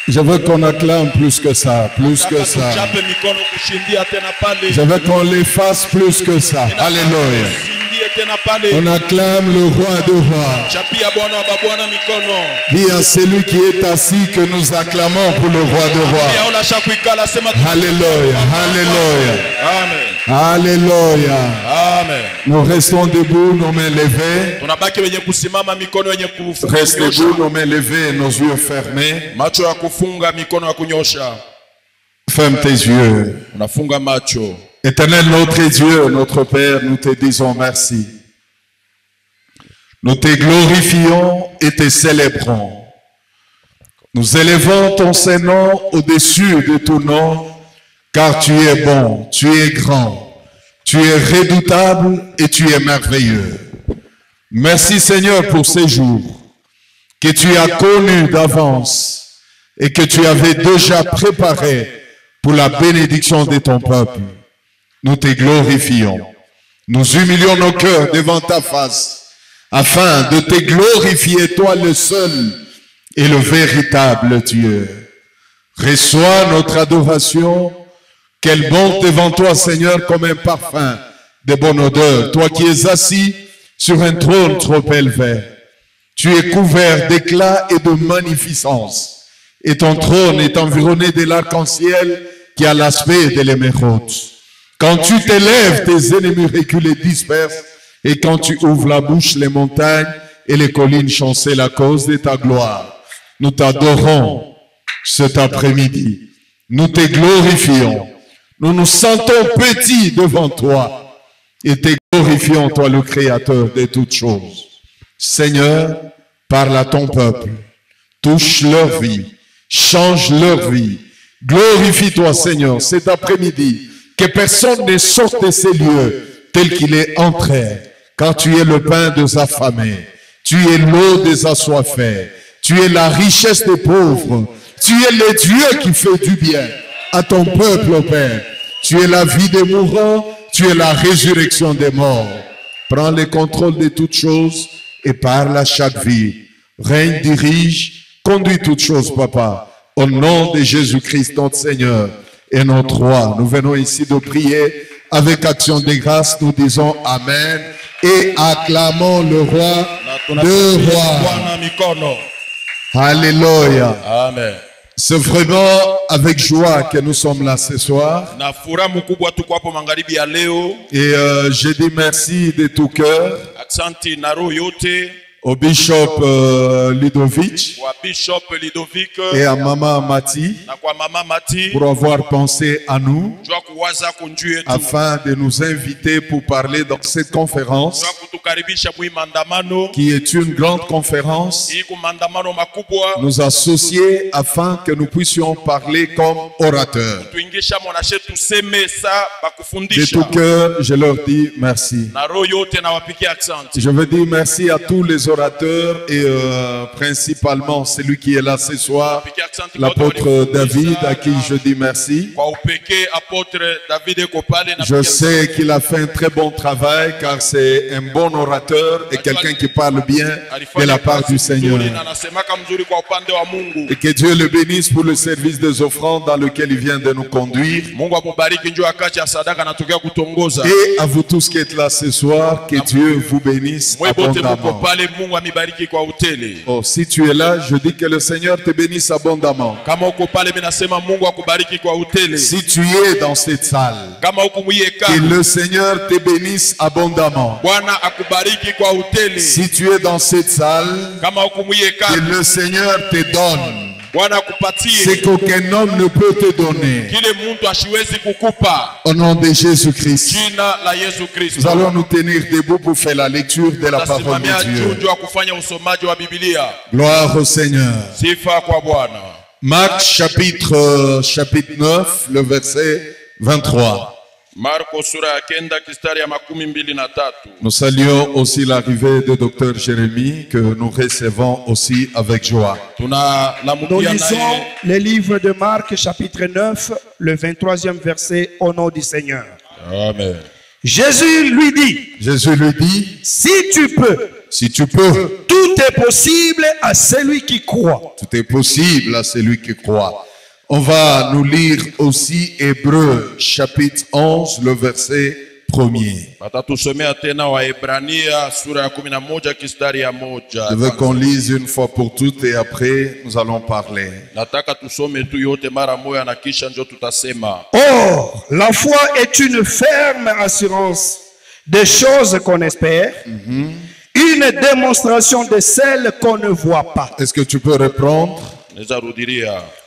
Je veux qu'on acclame plus que ça, plus que ça. Je veux qu'on les fasse plus que ça. Alléluia. On acclame le roi de rois. Dis à celui qui est assis que nous acclamons pour le roi de rois. Alléluia, alléluia. Alléluia. Amen. Nous restons debout, nos mains levées. Reste debout, nos mains levées, nos yeux fermés. Ferme tes yeux. Éternel notre Dieu, notre Père, nous te disons merci. Nous te glorifions et te célébrons. Nous élevons ton Saint-Nom au-dessus de tout nom, car tu es bon, tu es grand, tu es redoutable et tu es merveilleux. Merci Seigneur pour ces jours que tu as connus d'avance et que tu avais déjà préparés pour la bénédiction de ton peuple. Nous te glorifions. Nous humilions nos cœurs devant ta face afin de te glorifier, toi le seul et le véritable Dieu. Reçois notre adoration. Quel bon devant toi, Seigneur, comme un parfum de bonne odeur. Toi qui es assis sur un trône trop élevé. Tu es couvert d'éclat et de magnificence. Et ton trône est environné de l'arc-en-ciel qui a l'aspect de l'émeraude. Quand tu t'élèves, tes ennemis reculés dispersent. Et quand tu ouvres la bouche, les montagnes et les collines chancellent à cause de ta gloire. Nous t'adorons cet après-midi. Nous te glorifions. Nous nous sentons petits devant toi. Et te glorifions, toi le Créateur de toutes choses. Seigneur, parle à ton peuple. Touche leur vie. Change leur vie. Glorifie-toi, Seigneur, cet après-midi. Que personne ne sorte de ces lieux tel qu'il est entré. Car tu es le pain des affamés. Tu es l'eau des assoiffés. Tu es la richesse des pauvres. Tu es le Dieu qui fait du bien à ton peuple, ô Père. Tu es la vie des mourants. Tu es la résurrection des morts. Prends le contrôle de toutes choses et parle à chaque vie. Règne, dirige, conduis toutes choses, Papa. Au nom de Jésus-Christ, notre Seigneur et notre Roi. Nous venons ici de prier avec action de grâce. Nous disons Amen et acclamons le Roi de rois. Alléluia. Amen. C'est vraiment avec joie que nous sommes là ce soir. Et je dis merci de tout cœur au Bishop Ludovic et à Maman Mati pour avoir pensé à nous afin de nous inviter pour parler dans cette conférence qui est une grande conférence, nous associer afin que nous puissions parler comme orateurs. De tout cœur, je leur dis merci. Je veux dire merci à tous les orateurs et principalement celui qui est là ce soir, l'apôtre David, à qui je dis merci. Je sais qu'il a fait un très bon travail car c'est un bon orateur et quelqu'un qui parle bien de la part du Seigneur. Et que Dieu le bénisse pour le service des offrandes dans lequel il vient de nous conduire. Et à vous tous qui êtes là ce soir, que Dieu vous bénisse abondamment. Oh, si tu es là, je dis que le Seigneur te bénisse abondamment. Si tu es dans cette salle, que le Seigneur te bénisse abondamment. Si tu es dans cette salle, que le Seigneur te donne ce qu'aucun homme ne peut te donner. Au nom de Jésus-Christ, nous allons nous tenir debout pour faire la lecture de la parole de Dieu. Gloire au Seigneur. Marc chapitre 9, le verset 23. Nous saluons aussi l'arrivée de Dr Jérémie que nous recevons aussi avec joie. Nous lisons le livre de Marc chapitre 9, le 23e verset au nom du Seigneur. Amen. Jésus lui dit, si tu peux, Si tu peux. Tout est possible à celui qui croit. Tout est possible à celui qui croit. On va nous lire aussi Hébreux chapitre 11, le verset 1er. Je veux qu'on lise une fois pour toutes et après nous allons parler. Or, la foi est une ferme assurance des choses qu'on espère, une démonstration de celles qu'on ne voit pas. Est-ce que tu peux reprendre?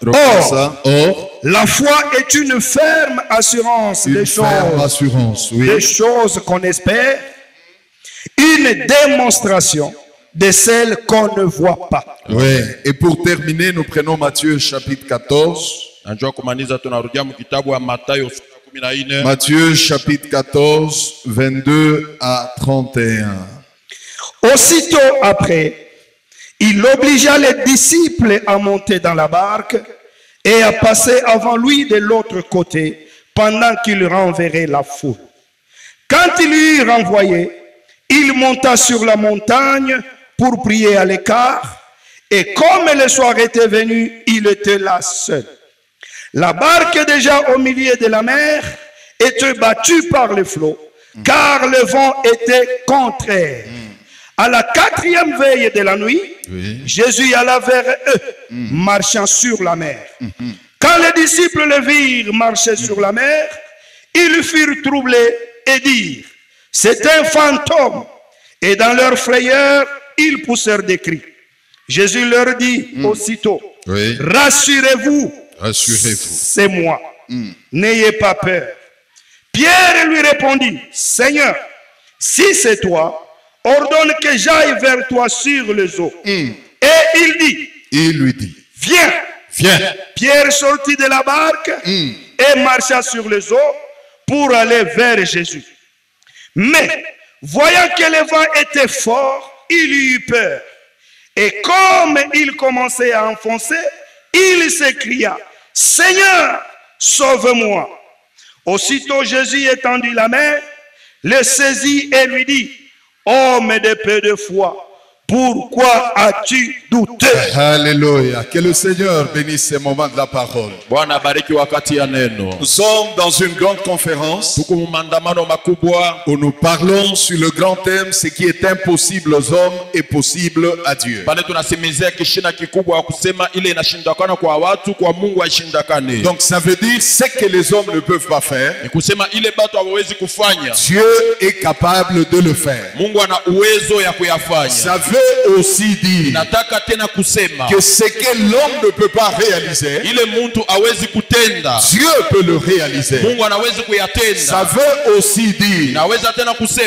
Or, la foi est une ferme assurance des choses qu'on espère, une démonstration de celles qu'on ne voit pas. Oui. Et pour terminer, nous prenons Matthieu chapitre 14. Matthieu chapitre 14, 22 à 31. Aussitôt après, il obligea les disciples à monter dans la barque et à passer avant lui de l'autre côté pendant qu'il renverrait la foule. Quand il eut renvoyé, il monta sur la montagne pour prier à l'écart, et comme le soir était venu, il était là seul. La barque déjà au milieu de la mer était battue par les flots, car le vent était contraire. À la 4e veille de la nuit, Jésus alla vers eux, marchant sur la mer. Quand les disciples le virent marcher sur la mer, ils furent troublés et dirent, c'est un fantôme. Et dans leur frayeur, ils poussèrent des cris. Jésus leur dit aussitôt, rassurez-vous, c'est moi, n'ayez pas peur. Pierre lui répondit, Seigneur, si c'est toi, ordonne que j'aille vers toi sur les eaux. Et il lui dit, viens. Pierre sortit de la barque et marcha sur les eaux pour aller vers Jésus. Mais, voyant que le vent était fort, il eut peur. Et comme il commençait à enfoncer, il s'écria, Seigneur, sauve-moi. Aussitôt Jésus étendit la main, le saisit et lui dit, homme de peu de foi, pourquoi as-tu douté? Alléluia. Que le Seigneur bénisse ces moments de la parole. Nous sommes dans une grande conférence où nous parlons sur le grand thème, ce qui est impossible aux hommes est possible à Dieu. Donc ça veut dire ce que les hommes ne peuvent pas faire, Dieu est capable de le faire. Ça veut aussi dire que ce que l'homme ne peut pas réaliser, Dieu peut le réaliser. Ça veut aussi dire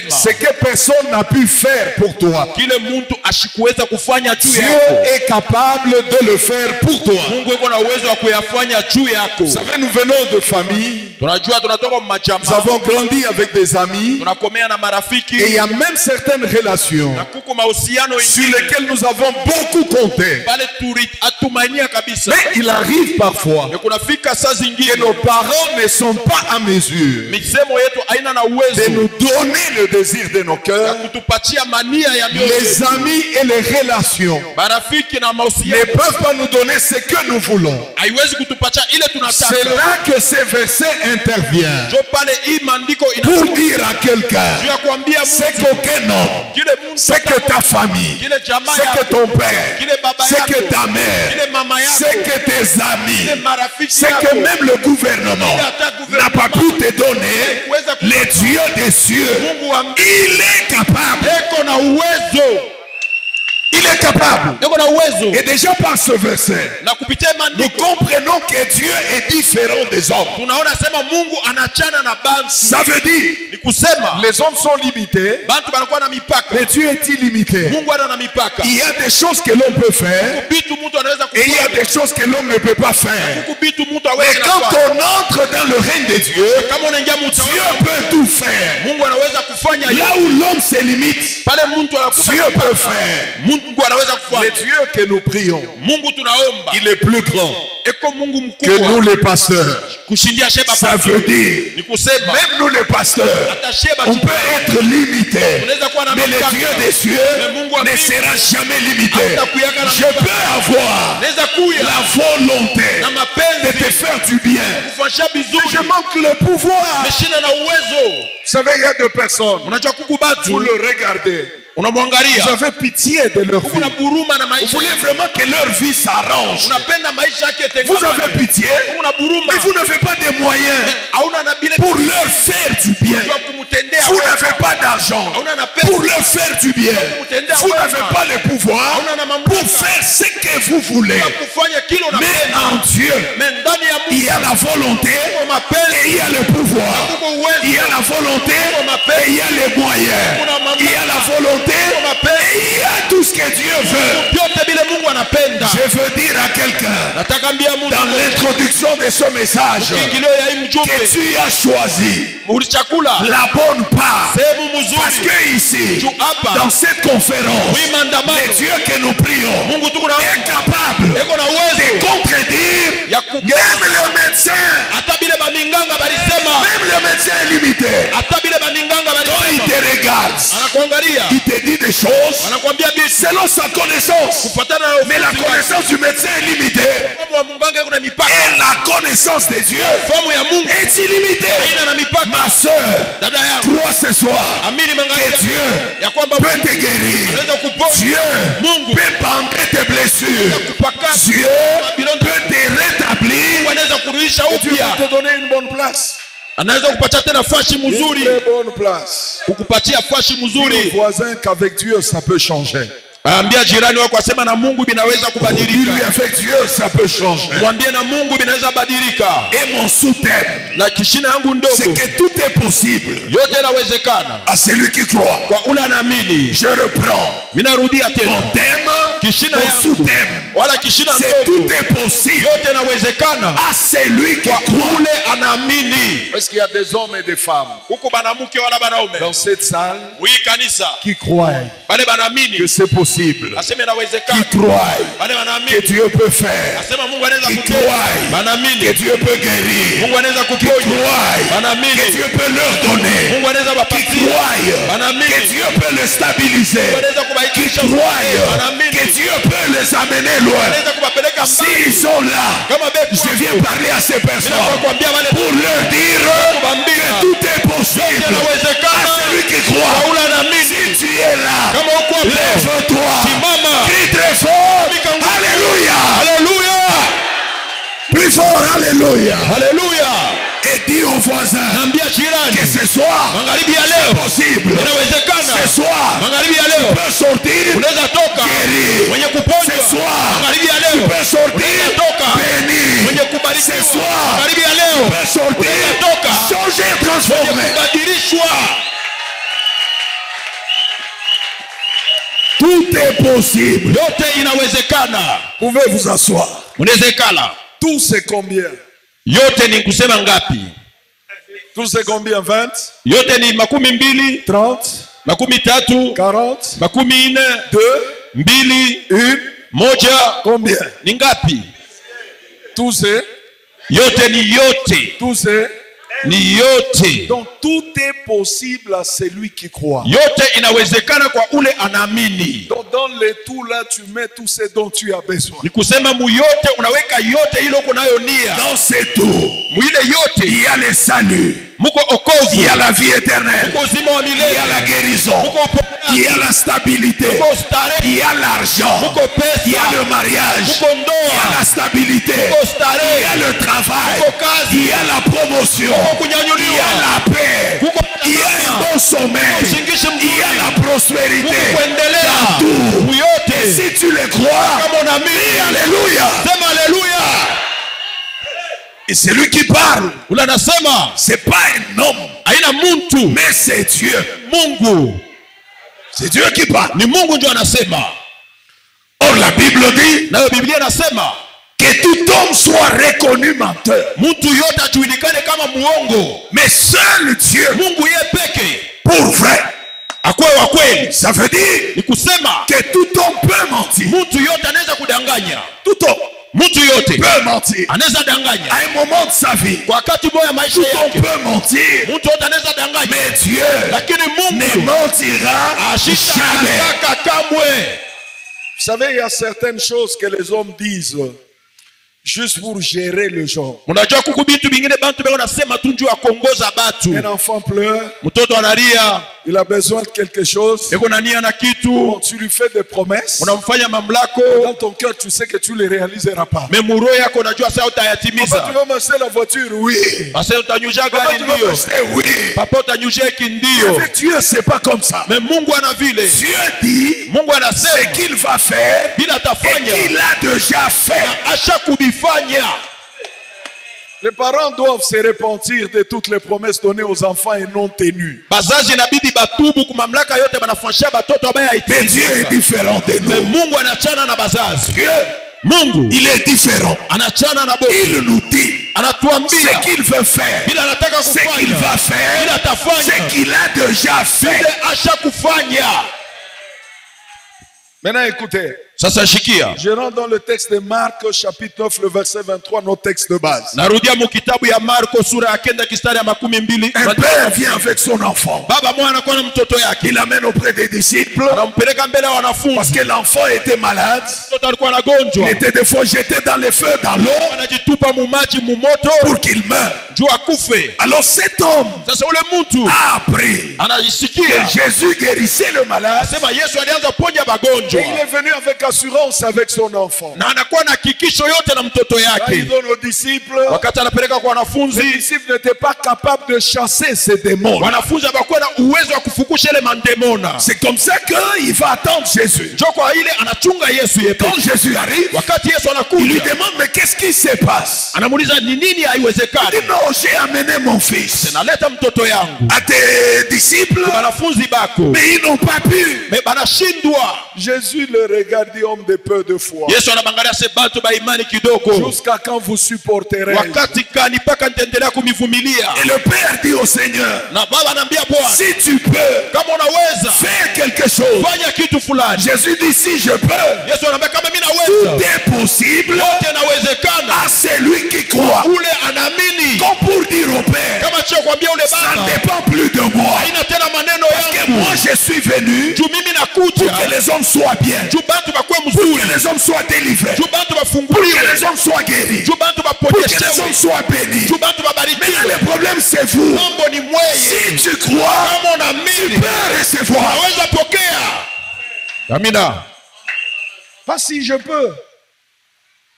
ce que personne n'a pu faire pour toi, Dieu est capable de le faire pour toi. Vous savez, nous venons de famille, nous avons grandi avec des amis, et il y a même certaines relations sur lesquelles nous avons beaucoup compté. Mais il arrive parfois que nos parents ne sont pas à mesure de nous donner le désir de nos cœurs. Les amis et les relations ne peuvent pas nous donner ce que nous voulons. C'est là que ces versets interviennent pour dire à quelqu'un, c'est qu'aucun homme, c'est que ta famille, c'est que ton père, c'est que ta mère, c'est que tes amis, c'est que même le gouvernement n'a pas pu te donner les dieux des cieux. Il est capable. Il est capable. Et déjà par ce verset, nous comprenons que Dieu est différent des hommes. Ça veut dire les hommes sont limités, mais Dieu est illimité. Il y a des choses que l'homme peut faire et il y a des choses que l'homme ne peut pas faire. Mais quand on entre dans le règne de Dieu, Dieu peut tout faire. Là où l'homme se limite, Dieu peut faire. Le Dieu que nous prions, il est plus grand. que nous les pasteurs. Ça veut dire, même nous les pasteurs, on peut être limité, mais le Dieu des cieux ne sera jamais limité. Je peux avoir la volonté de te faire du bien, mais je manque le pouvoir. Vous savez, il y a deux personnes, vous le regardez, vous avez pitié de leur vie. Vous voulez vraiment que leur vie s'arrange. Vous avez pitié, mais vous n'avez pas de moyens pour leur faire du bien. Vous n'avez pas d'argent pour leur faire du bien. Vous n'avez pas le pouvoir pour faire ce que vous voulez. Mais en Dieu, il y a la volonté et il y a le pouvoir. Il y a la volonté et il y a les moyens. Il y a la volonté et il y a tout ce que Dieu veut. Je veux dire à quelqu'un, dans l'introduction de ce message, que tu as choisi la bonne part. Parce que ici, dans cette conférence, le Dieu que nous prions est capable de contredire même le médecin. Même le médecin est limité. Quand il te regarde, il te dit des choses selon sa connaissance. Mais la connaissance du médecin est limitée. Et la connaissance de Dieu est illimitée. Ma soeur, crois ce soir que Dieu peut te guérir. Dieu peut banquer tes blessures. Dieu peut te rétablir. Et Dieu peut te donner une bonne place. Anaweza kupatia tena fashi mzuri. Kukupatia fashi mzuri. Voisin qu'avec Dieu ça peut changer. Ambia jirani wako asema na Mungu binaweza kubadilika. Avec Dieu ça peut changer. Mwambie na Mungu binaweza badilika. Et mon sous-thème, na kishina yangu ndogo, c'est que tout est possible. Yote yanawezekana à celui qui croit. Kwa ule anaamini. Je reprends. Minarudia tena. Mon thème, kishina mon sous-thème, wala kishina ndogo. C'est tout est possible. Yote yanawezekana à celui qui croit. Ule anaamini. Est-ce qu'il y a des hommes et des femmes huko banamuke wala banaume dans cette salle qui croient que c'est possible? Qui croient que Dieu peut faire, qui croient que Dieu peut guérir, qui croient que Dieu peut leur donner, qui croient que Dieu peut les stabiliser, qui croient que Dieu peut les amener loin. S'ils sont là, je viens parler à ces personnes pour leur dire que tout est possible à celui qui croit. Si tu es là, lève-toi, crie très fort, alléluia, alléluia, plus fort, alléluia, alléluia. Et dis aux voisins que ce soir c'est possible. Ce soir tu peux sortir guéri. Ce soir tu peux sortir béni. Ce soir tu peux sortir changer, transformer. Tout est possible. Yote inawezekana. Pouvez vous asseoir. Unawezekana. Tout c'est combien? Yote ni kusema ngapi? Tout c'est combien? 20? Yote ni 12, 30, 13, 40, 14, 2, 2, 1. Combien? Ni ngapi? Tout c'est. Yote ni yote. Tout c'est. Ni yote. Donc tout est possible à celui qui croit. Yote inawezekana kwa ule anaamini. Donc dans le tout là tu mets tout ce dont tu as besoin. Ni kusema mu yote unaweka yote hilo kunayo nia. Dans ce tout, mwile yote il y a le salut. Muko okovu. Il y a la vie éternelle. Muko uzima wa milele. Il y a la guérison. Muko il y a la stabilité. Muko stare. Il y a l'argent. Muko pesa. Il y a le mariage. Muko ndoa. Il y a la stabilité. Muko stare. Il y a le travail. Muko kazi. Il y a la promotion. Muko kunyanyuliwa. Il y a la paix. Muko il y a un bon sommeil. Il y a la prospérité. Muko kuendelea. Dans tout. Yote. Et si tu le crois, kama unaamini, alléluia. Sema alléluia. Et c'est lui qui parle. Ula nasema, c'est pas un homme. Haina muntu. Mais c'est Dieu. Mungu. C'est Dieu qui parle. Ni Mungu ndio anasema. Or la Bible dit, nayo Biblia nasema, que tout homme soit reconnu menteur. Mtu yote ajulikane kama muongo. Mais seul Dieu, Mungu yeye peke, pour vrai, akwe wa kweli. Ça veut dire Ni kusema que tout homme peut mentir. mtu yote anaweza kudanganya. Tout homme Mtu yote peut mentir. anaweza danganya. À un moment de sa vie, Kwa wakati moja ya maisha tout homme yake peut mentir. mtu yote anaweza danganya. Mais Dieu Lakini ne Mungu mentira jamais. ashitaka kamwe. Vous savez, il y a certaines choses que les hommes disent juste pour gérer le genre. Unajua kuku bitu bingine bantu beko nasema tu njoo akongoza batu. Un enfant pleure, Mtoto analia, il a besoin de quelque chose. eko nania na kitu, Bon, tu lui fais des promesses. unamfanya mamlako, Dans ton cœur, tu sais que tu ne les réaliseras pas. mais muro yako unajua sasa Papa, tu utayatimiza. veux m'acheter la voiture? Oui. Sasa utanyusha Papa, gari tu veux ndio. m'acheter? Oui. Papa utanyusha hiki ndio. Avec Dieu, c'est pas comme ça. Mais Mungu ana vile. Dieu dit Mungu ce anasema qu'il va faire bila et tafanya qu'il a déjà fait. asha kubifanya. Les parents doivent se repentir de toutes les promesses données aux enfants et non tenues. Bazazi inabidi batubu kwa mamlaka yote banafanyia batoto ambaye Mais Dieu est haitimiza. différent de Mais nous. Mungu anachana na bazazi. Dieu, Mungu il est différent. anachana na bosi. Il nous dit Anatuambia ce qu'il veut faire, bila anataka ce qu'il va kufanya. faire, Bila atafanya. ce qu'il a déjà fait. Ile asha kufanya. Maintenant, écoutez. Sasa shikia. Je rentre dans le texte de Marc, chapitre 9, le verset 23, notre texte de base. Narudia mu kitabu ya Marko sura ya 9 kistari ya 12. Un père vient avec son enfant. Baba mwana anakuwa na mtoto yake. Il l'amène auprès des disciples Anampeleka mbele ya parce wanafunzi. que l'enfant était malade. Mtoto alikuwa Il anagonjwa. était des fois jeté dans le feu, dans l'eau, Anajitupa mu maji mu moto pour qu'il meure. juu akufe. Alors cet homme Sasa ule mtu a appris que anajisikia Jésus guérissait le malade. sema Yesu alianza ponya Et magonjwa il est venu avec assurance avec son enfant. na anakuwa na hakikisho yote na mtoto Quand il yake. donne aux disciples, Wakati anapeleka kwa les wanafunzi, disciples n'étaient pas capables de chasser ces démons. wanafunzi hawakuwa na uwezo wa kufukusha ile mandemona. C'est comme ça qu'il va attendre Jésus. Njo kwa ile anachunga Yesu yepe. Quand Jésus arrive, Wakati Yesu il lui anakuja, demande, mais qu'est-ce qui se passe? anamuuliza ni nini Il dit, haiwezekani. non, j'ai amené mon fils Naleta mtoto yangu. à tes disciples, Wanafunzi bako. mais ils n'ont pas pu. Me banashindwa. Jésus le regarde, dit, homme de peu de foi. Yesu anabangalia se batu ba imani kidogo. Jusqu'à quand vous supporterez? Wakati gani mpaka nitaendelea kumivumilia? Et le Père dit au Seigneur, Na baba anaambia Bwana, si tu peux kama unaweza faire quelque chose. fanya kitu fulani. Jésus dit, si je peux, Yesu anaambia kama mimi tout naweza, est possible yote inawezekana. à celui qui croit. Ule anaamini. Comme pour dire au Père, Kama sio kwambia ule ça ne baba, dépend plus de moi. haina tena maneno Que yangu. moi je suis venu Juu mimi pour que nakuja, les hommes soient bien, juu bantu bakuwe pour mzuri, que les hommes soient délivrés, juu bantu pour que bafunguliwe, les hommes soient guéris, juu bantu pour que les baponyeshewe, hommes soient bénis. juu bantu Mais babarikiwe. le problème c'est vous. Mambo ni mweye. Si tu crois, Kama tu unaamini, peux recevoir. unaweza pokea. Amina. Pas si je peux.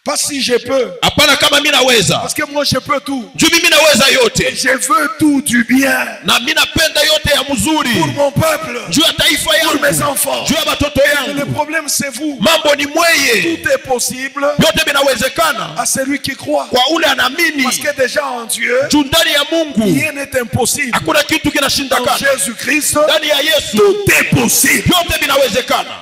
Pas si je peux. Hapana kama mimi naweza. Parce que moi je peux tout. Juu mimi naweza yote. Je veux tout du bien Na mimi napenda yote ya mzuri. pour mon peuple, Juu ya taifa pour mes yangu. enfants. Juu ya watoto Mais le yangu. problème c'est vous. Mambo ni mweye. Tout est possible Yote vinawezekana à celui qui croit. kwa ule anaamini. Parce que déjà en Dieu, Juu ndani ya Mungu rien n'est impossible. hakuna kitu En kinashindikana. Jésus-Christ, Ndani ya Yesu tout est possible. yote vinawezekana.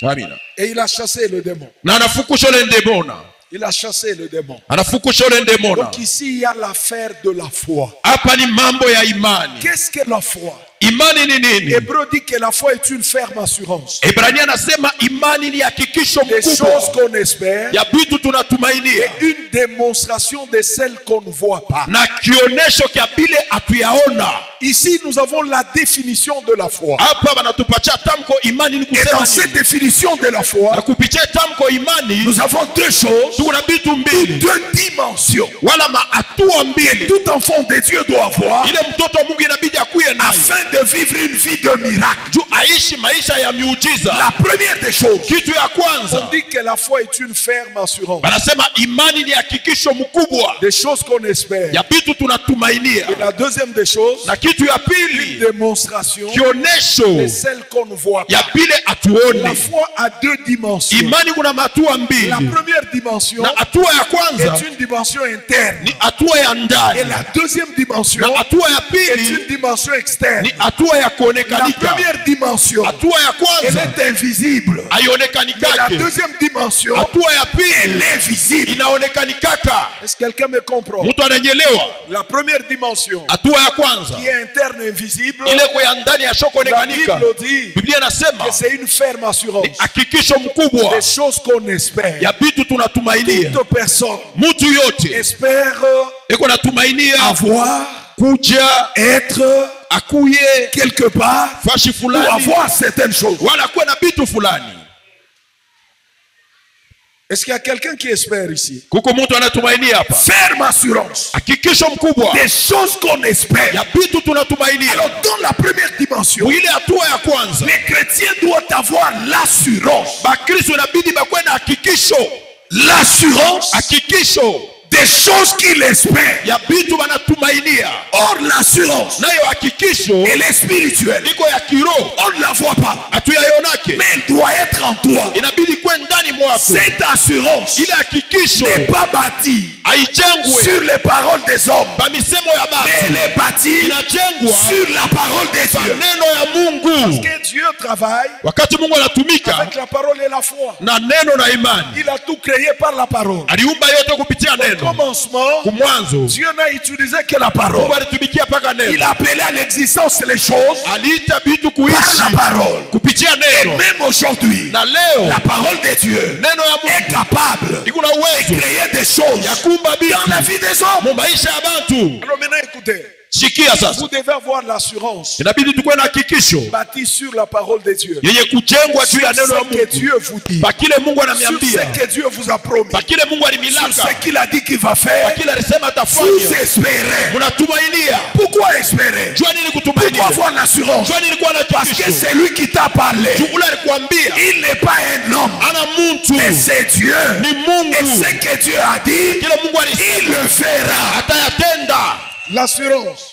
Amina. Et il a chassé le démon. Na anafukusha ule ndemona. Il a chassé le démon. Anafukusha ule ndemona. Donc ici, il y a l'affaire de la foi. Hapa ni mambo ya imani. Qu'est-ce que la foi? Imani ni nini? Hébreu dit que la foi est une ferme assurance. Ibrania anasema imani ni hakikisho Des choses mkubwa qu'on espère ya vitu tunatumainia et une démonstration de celles qu'on ne voit pas. na kionesho kya vile hatuyaona. Ici, nous avons la définition de la foi. Hapa wanatupatia tamko imani ni Et dans kusema cette nini? définition de la Na foi, kupitia tamko imani nous avons deux choses, kuna vitu mbili deux dimensions. wala mahatua mbili. Tout enfant de Dieu doit avoir Ile mtoto wa Mungu inabidi akuye nayo afin de vivre une vie de miracle. juu aishi maisha ya miujiza. La première des choses, Kitu ya on kwanza dit que la foi est une ferme assurance. wanasema imani ni hakikisho mkubwa Des choses qu'on espère. ya vitu tunatumainia, Et la deuxième des choses, na kitu ya pili démonstration kionesho de celles qu'on ne voit ya pas. vile La hatuoni. foi a deux dimensions. Imani kuna mahatua mbili, La première dimension na hatua ya kwanza est une dimension interne. ni hatua ya Et ndani, la deuxième dimension na hatua ya est pili une dimension externe. ni hatua ya La kuonekanika. première dimension, Hatua ya elle kwanza est invisible. Mais la haionekanikake, deuxième dimension, hatua ya elle pili est visible. inaonekanikaka. Est-ce que quelqu'un me comprend? Mtu ananyelewa? La première dimension, Hatua ya kwanza qui est interne et invisible, ile kwa ya ndani la yashokuonekanika. Bible dit Biblia inasema que c'est une ferme assurance. hakikisho mkubwa Des choses qu'on espère. ya vitu tunatumainia. Toute personne Mtu yote espère iko natumainia avoir, kuja être akuye quelque part fashi pour fulani avoir certaines choses. wala kuwe na vitu fulani. Est-ce qu'il y a quelqu'un qui espère ici? Kuko mtu anatumainia hapa Ferme assurance. hakikisho mkubwa Des choses qu'on espère. ya vitu tunatumainia. Alors dans la première dimension, Ile hatua ya kwanza les chrétiens doivent avoir l'assurance. Bakristo inabidi bakuwe na hakikisho, L'assurance hakikisho des choses qu'ils espèrent. ya vitu wanatumainia. Or l'assurance, Nayo hakikisho elle est spirituelle. iko ya kiroho, On ne la voit pas. hatuyaionake, Mais elle doit être en toi. inabidi kuwe ndani mwako. Cette assurance Ile hakikisho n'est pas bâtie haijengwe sur les paroles des hommes. ba misemo ya Mais elle batu, est bâtie inajengwa sur la parole des kwa dieux. neno ya Mungu. Que Dieu travaille Wakati Mungu anatumika avec la parole et la foi. na neno na imani, Il a tout créé par la parole. aliumba yote kupitia Au neno. commencement, Kumwanzo Dieu n'a utilisé que la Mungu parole. alitumikia paka Il neno, a appelé à l'existence les choses aliita vitu par kuishi la parole. kupitia Et neno. même aujourd'hui, Na leo la parole de Dieu neno ya est Mungu capable iko na de uwezo créer des choses ya kuumba dans la vitu vie des hommes. mu maisha ya bantu. Alors maintenant, écoutez, Sikia sasa, vous devez avoir l'assurance inabidi tukuwe na hakikisho bâtie sur la parole de Dieu. yenye kujengwa juu Sur ya neno la ce que Mungu, Dieu vous dit. pa kile Mungu Sur ananiambia, ce que Dieu vous a promis. pa kile Mungu Sur alimilaka, ce qu'il a dit qu'il va pa faire. kile alisema Vous atafanya. espérez. Munatumainia. Pourquoi espérer? Jua nini Pourquoi kutumainia? avoir l'assurance? Jua nini kuwa na Parce que hakikisho? c'est lui qui t'a parlé. Ule alikwambia Il n'est pas un homme, ana muntu, mais c'est Dieu. ni Et Mungu. ce que Dieu a dit, Kile Mungu alisema il le fera. atayatenda. L'assurance.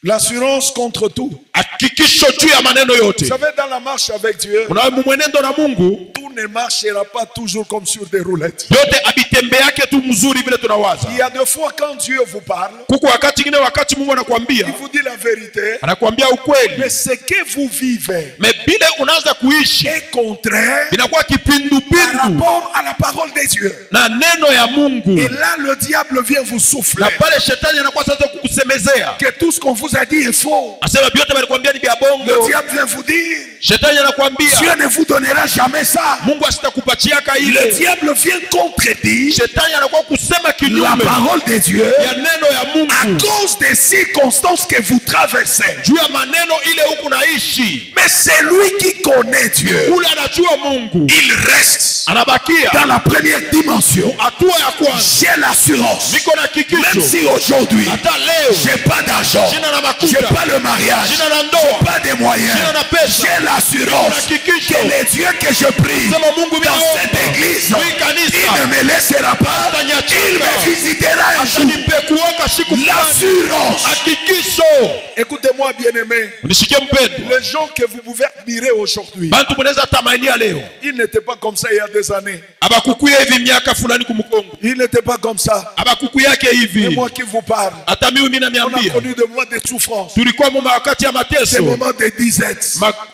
L'assurance contre tout. Hakikisho juu ya maneno yote. Vous savez, dans la marche avec Dieu, Una mwenendo na Mungu tout ne marchera pas toujours comme sur des roulettes. yote abitembeake tu mzuri vile tunawaza. Il y a des fois quand Dieu vous parle, Kuko wakati ngine, wakati Mungu anakuambia, il vous dit la vérité, anakuambia ukweli, mais ce que vous vivez me bile unaanza kuishi est contraire inakuwa par kipindupindu rapport à la parole de Dieu. na neno ya Mungu, Et là, le diable vient vous souffler na pale shetani anakuwa sasa kukusemezea, que tout ce qu'on vous a dit est faux. asema vyote walikwambia ni vya Le bongo. diable vient vous dire, Shetani anakuambia Dieu ne vous donnera jamais ça. Mungu asitakupachiaka Le ile. diable vient contredire Shetani anakuwa kusema la kinyume parole de Dieu ya neno ya à Mungu cause des circonstances que vous traversez. juu ya maneno ile huku naishi. Mais c'est lui qui connaît Dieu. Ule anajua Mungu, Il reste anabakia dans la première dimension. hatua ya kwanza. J'ai l'assurance. Niko na Même hakikisho si aujourd'hui, hata leo j'ai pas d'argent, sina na j'ai makuta, pas le mariage, sina na ndoa, pas de moyens, sina na pesa, j'ai l'assurance hakikisho que le Dieu que je prie sema Mungu dans minaomba cette église, hii il kanisa ne me laissera pas, il me visitera un jour. atanipekuoka siku fulani. L'assurance. Hakikisho. Écoutez-moi, bien-aimés, Unisikie mpendwa, les gens que vous pouvez admirer aujourd'hui, bantu mnaweza tamania leo ils n'étaient pas comme ça il y a des années. abakukuya hivi miaka fulani kumkongo, Ils n'étaient pas comme ça. abakuku yake C'est hivi. moi qui vous parle. Hata mimi On a namiambia connu des moments de souffrance, tulikuwa mu wakati ya des mateso, moments de disette,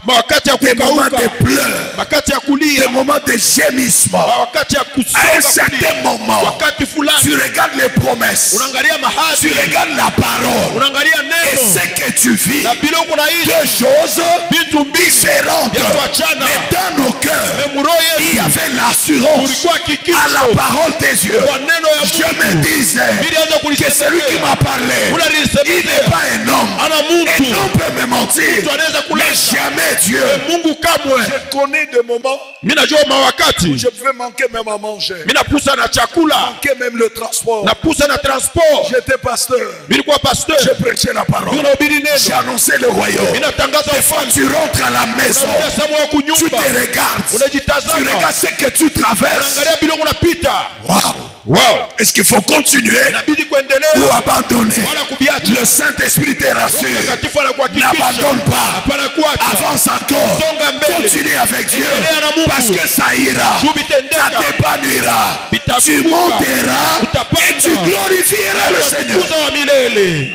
wakati ya des moments kukauka, de pleurs, wakati ya des kulia, moments de gémissement. wakati ya À un kusonga certain kulia, moment, wakati tu fulani regardes les promesses, unaangalia tu mahadi, regardes la parole, unaangalia et neno ce que tu vis, na bila kunaishi deux choses vitu mbili différentes. vya kuachana. Mais dans nos cœurs, Memuro il y yetu avait l'assurance kulikuwa à hakikisho la parole des yeux. kwa neno ya Je me Mungu. disais Ilianza que celui qui kulisemea m'a parlé, ule il alisemea n'est pas un homme. ana Un mtu homme peut me mentir, mtu anaweza mais kuleta jamais Dieu. Mungu kamwe. Je connais des moments Mimi najua mawakati où je pouvais manquer même à manger, mimi napusa na chakula, manquer même le transport. napusa na transport. J'étais pasteur, Mimi nilikuwa pasteur, je prêchais la parole, mimi nahubiri j'ai neno, annoncé le royaume. mimi natangaza Des fois, ufalme. tu rentres à la maison, Unatazama wa tu kunyumba, te regardes, tu unajitazama, regardes ce que tu traverses. unaangalia bila unapita. Waouh! Wow. Est-ce qu'il faut continuer Inabidi kuendelea ou abandonner? wala kubiacha. Le Saint-Esprit te rassure. Mtakatifu anakuhakikisha. N'abandonne pas. Hapana kuacha. Avance encore. Songa mbele. Continue avec Dieu. Endelea na Mungu. Parce que ça ira. Juu bitendeka. Ça t'épanouira. Bitavuka. Tu monteras Utapanda. et tu glorifieras le Seigneur. Utukuza wa milele.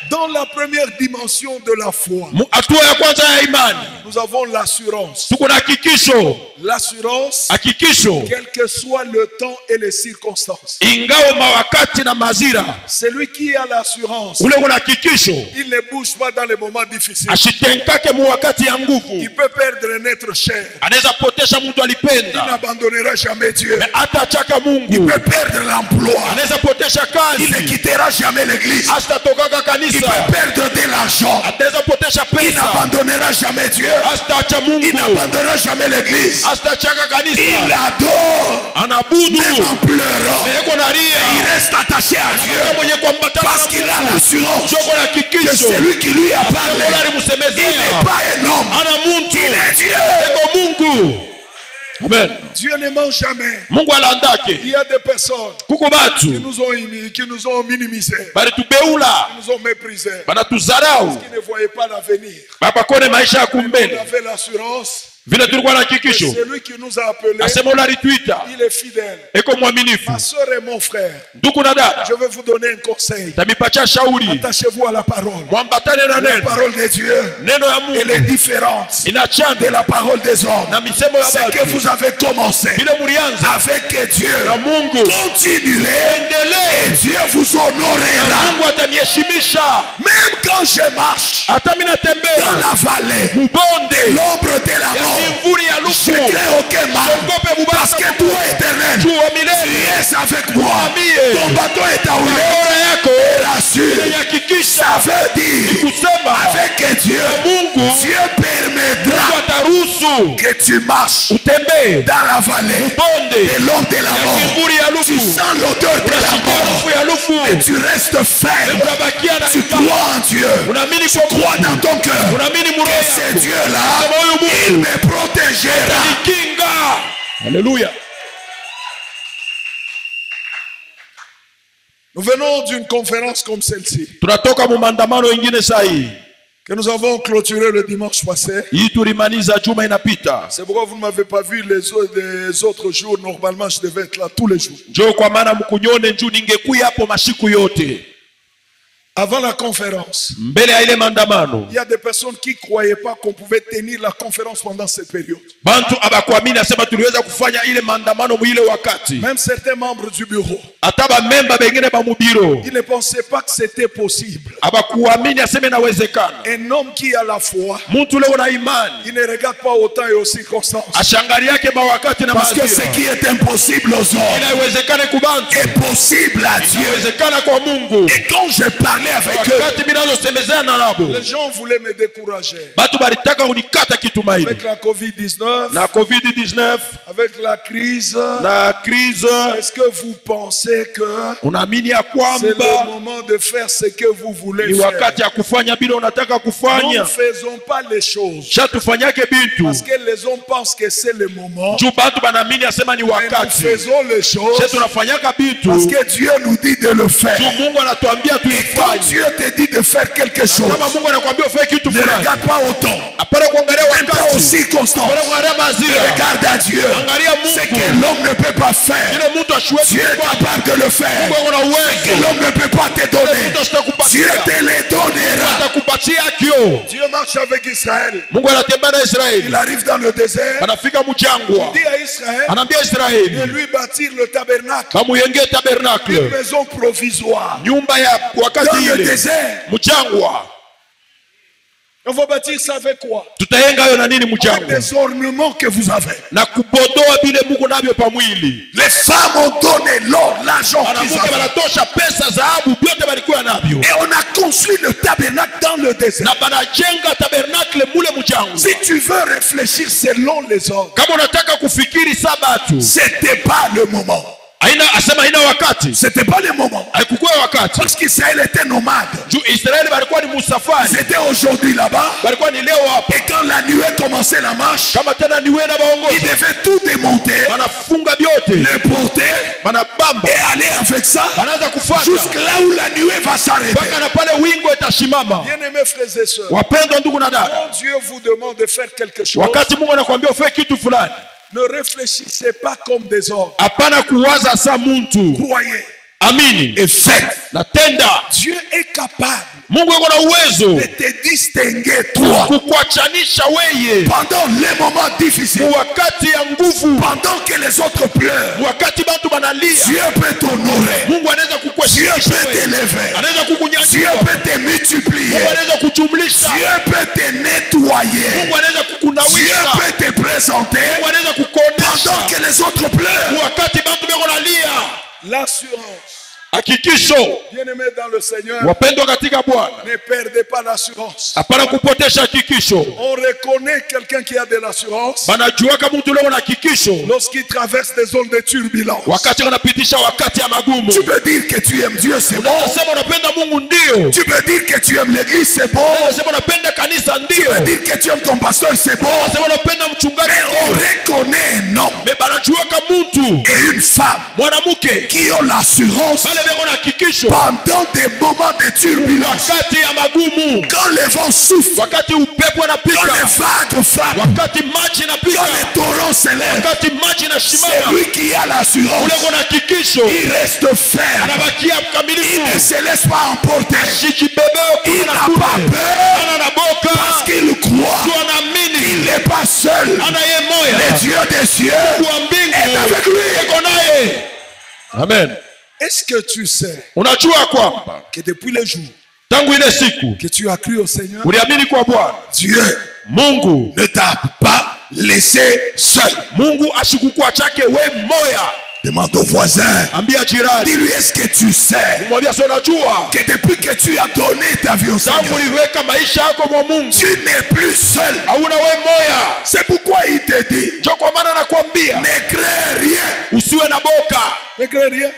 Dans la première dimension de la foi, Hatua ya kwanza ya imani. nous avons l'assurance. Tuko na hakikisho. L'assurance, Hakikisho. quel que soit le temps et les circonstances. Ingawa mawakati na mazira. Celui qui a l'assurance, Ule kuna hakikisho. il ne bouge pas dans les moments difficiles. Ashitenkake mu wakati ya nguvu. Il peut perdre un être cher. Anaweza potesha mtu Il alipenda. n'abandonnera jamais Dieu. Mais atachaka Il Mungu. peut perdre l'emploi. Anaweza potesha Il ne kazi. quittera jamais l'église. Astatokaka Il kanisa. peut perdre de l'argent. Ataweza potesha Il pesa. n'abandonnera jamais Dieu. Astacha Il Mungu. n'abandonnera jamais l'église. Astachaka Il kanisa. adore. Anabudu. Même en pleurant. Eko na Il ria. reste attaché à Kama Dieu. mwenye kuambatana Parce na qu'il a Mungu. l'assurance Joko na que hakikisho. c'est lui qui lui a parlé. Mola Il alimusemezea. n'est pas un homme. Ana muntu. Il est Dieu. Eko Mungu. Amen. Dieu ne ment jamais. Mungu alandake. Il y a des personnes Kuko qui batu. nous ont minimisés, Bali tubeula. qui nous ont méprisés, Banatuzarau. qui ne voyaient pas l'avenir. Bakakone maisha ya On kumbele. avait l'assurance Vile tulikuwa na que hakikisho. celui qui nous a appelés, Asema ulalitwita. il est fidèle. Eko mwaminifu. Ma soeur et mon frère, Ndugu na dada. je vais vous donner un conseil. Tamipatia shauri. Attachez-vous à la parole. Mwambatane na La neno. parole de Dieu, Neno ya elle est Mungu. différente de Inachana la parole des hommes. na misemo ya C'est que batu. vous avez commencé Vile mulianza avec Dieu. na Mungu. Continuez et Endelee. Dieu vous honorera. Mungu ataniheshimisha. Même quand je marche Hata mimi dans natembea la vallée, mbonde l'ombre de la ya mort, kimvuli ya je lufu. crains aucun mal. Siogope mubaya Parce que toi, éternel, juu wa tu milele. es avec moi. Amie. Ton bâton est à Bora rouler. yako Rassure. inahakikisha Ça veut dire kusema avec Dieu, Mungu Dieu permettra ataruhusu que tu marches utembee dans la vallée bonde de l'homme de la ya mort. kimvuli ya Tu lufu. sens l'odeur de la Unasikia mort. harufu ya lufu. Et tu restes ferme. Unabakia na Tu crois en Dieu. unaamini Tu kwa crois dans ton cœur unaamini que muroho ce yako Dieu-là, kama huyu il Mungu me protégera. atanikinga. Haleluya. Nous venons d'une conférence comme celle-ci, Tunatoka mu maandamano ingine sahi. que nous avons clôturé le dimanche passé. Hii tulimaliza juma inapita. C'est pourquoi vous ne m'avez pas vu les autres jours. Normalement, je devais être là tous les jours. Njoo kwa maana mkunyone njuu ningekuya hapo mashiku yote. Avant la conférence, Mbele ya ile maandamano. il y a des personnes qui ne croyaient pas qu'on pouvait tenir la conférence pendant cette période. Bantu abakuamini asema tuliweza kufanya ile maandamano mwile wakati. Même certains membres du bureau, Hata ba memba bengine ba mubiro. ils ne pensaient pas que c'était possible. Abakuamini aseme inawezekana. Un homme qui a la foi, Mtu leo na imani. il ne regarde pas au temps et aux circonstances. Ashangali yake mawakati na Parce que majira. ce qui est impossible aux hommes Inawezekana kubantu. est possible à Dieu. Inawezekana kwa Mungu. Et quand je parlais avec eux, Wakati minazosemezana nabo. Les gens voulaient me décourager. Batu balitaka unikata kitumaini. Avec la Covid-19, Na COVID-19 avec la crise, na crise, est-ce que vous pensez que unaamini ya c'est le kwamba moment de faire ce que vous voulez ni faire? wakati ya kufanya bila unataka Nous kufanya. ne faisons pas les choses Shatufanyake bintu. parce que les hommes pensent que c'est le moment. Juu batu banaamini asema ni Mais nous wakati. faisons les choses Sasa tunafanyaka bintu. parce que Dieu nous dit de le faire. Juu Mungu anatuambia Quand tuifanye. Dieu te dit de faire quelque chose, Kama Mungu anakuambia ufanye kitu ne fulani. regarde pas au temps, Hapana kuangalia même pas aux wakati. circonstances. Hapana kuangalia mazira. Regarde à Dieu. Angalia Ce que Mungu. l'homme ne peut pas faire, Kile mtu ashuwezi Dieu est kufanya. capable de le faire. Mungu ana Que uwezo. l'homme ne peut pas te donner, Mtu asitakupatia. Dieu te le donnera. Atakupatia kio. Dieu marche avec Israël. Mungu anatembea na Israeli. Il arrive dans le désert. Anafika mchangwa. Il dit à Israël Anaambia de Israeli lui bâtir le tabernacle, bamuyenge une tabernacle. maison provisoire. Nyumba ya Dans wakati le ile. désert, Mchangwa. on va bâtir ça avec quoi? Tutayenga hayo na nini Avec mchangwa? des ornements que vous avez. Na kubodoa vile Mungu navyo pa mwili. Les femmes ont donné l'or, l'argent qu'ils Wanamuke avaient. wanatosha pesa, dhahabu, vyote walikuwa navyo. Et on a construit le tabernacle dans le désert. Na banajenga tabernacle mule mchangwa. Si tu veux réfléchir selon les ordres, Kama unataka kufikiri sabatu, C'était pas le moment. asema haina wakati. C'était pas le moment. Haikukuwa wakati. Parce qu'Israël était nomade. Juu Israeli walikuwa ni musafari. C'était aujourd'hui là-bas. Walikuwa ni leo hapa. Et quand la nuée commençait la marche, Kama tena niwe na baongozi. ils devaient tout démonter, Wanafunga vyote. le porter Wanabamba. et aller avec ça Wanaanza kufuata. jusque là où la nuée va s'arrêter. Mpaka na pale wingo itashimama. Bien-aimés frères et sœurs, Wapendwa ndugu na dada. quand Dieu vous demande de faire quelque chose, Wakati Mungu anakuambia ufanye kitu fulani, ne réfléchissez pas comme des hommes. hapana kuwaza saa muntu. Croyez Amini. Et faites. Na tenda. Dieu est capable Mungu yuko na uwezo de te distinguer toi kukuachanisha weye pendant les moments difficiles, wakati ya nguvu, pendant que les autres pleurent. wakati bantu banalia. Dieu peut t'honorer, Mungu anaweza Dieu kukuheshimisha peut wewe, t'élever, anaweza Dieu kukunyanyua, peut te multiplier, Mungu anaweza kujumlisha, Dieu peut te nettoyer, Mungu anaweza Dieu kukunawisha, peut te présenter Mungu anaweza pendant kukuonesha que les autres pleurent. wakati bantu beko nalia. l'assurance. Hakikisho Bien-aimés dans le Seigneur, wapendwa katika Bwana, ne perdez pas l'assurance. hapana kupotesha hakikisho. On reconnaît quelqu'un qui a de l'assurance Banajua kama mtu leo na hakikisho lorsqu'il traverse des zones de turbulence. wakati wanapitisha wakati ya magumu. Tu peux dire que tu aimes Dieu, c'est bon. Unasema unapenda Mungu, ndio. Tu peux dire que tu aimes l'église, c'est bon. Unasema unapenda kanisa, Tu ndio. peux dire que tu aimes ton pasteur, c'est bon. Unasema unapenda mchungaji, Mais on ndio. reconnaît un homme Mais banajua kama mtu et une femme mwanamke qui ont l'assurance wale beko na hakikisho pendant des moments de turbulence. wakati ya magumu, Quand les vents soufflent, wakati upepo quand unapika, les vagues frappent, wakati maji inapika, quand les torrents s'élèvent, wakati maji c'est inashimama, lui qui a l'assurance. ule kuna hakikisho Il reste ferme. anabakia Il ne mkamilifu, se laisse pas emporter. shikibebeo Il kuna n'a kule, pas peur ana na boka, parce qu'il croit. tu Il anaamini, n'est pas seul. ana ye Le moya, Dieu des cieux kwa mbingu est avec lui. iko naye. Amen. Est-ce que tu sais Unajua kwamba que depuis le jour tangu ile siku que tu as cru au Seigneur, uliamini kwa Bwana, Dieu Mungu ne t'a pas laissé seul. Mungu ashikukuachake we moya. Demande au voisin. Ambia jirani, Dis-lui, est-ce que tu sais mwambia sio, unajua que depuis que tu as donné ta vie au tangu Seigneur, uliweka maisha yako kwa Mungu tu n'es plus seul. hauna we moya. C'est pourquoi il te dit, Ndio kwa maana nakwambia ne crains rien. usiwe na boka, ne crains rien,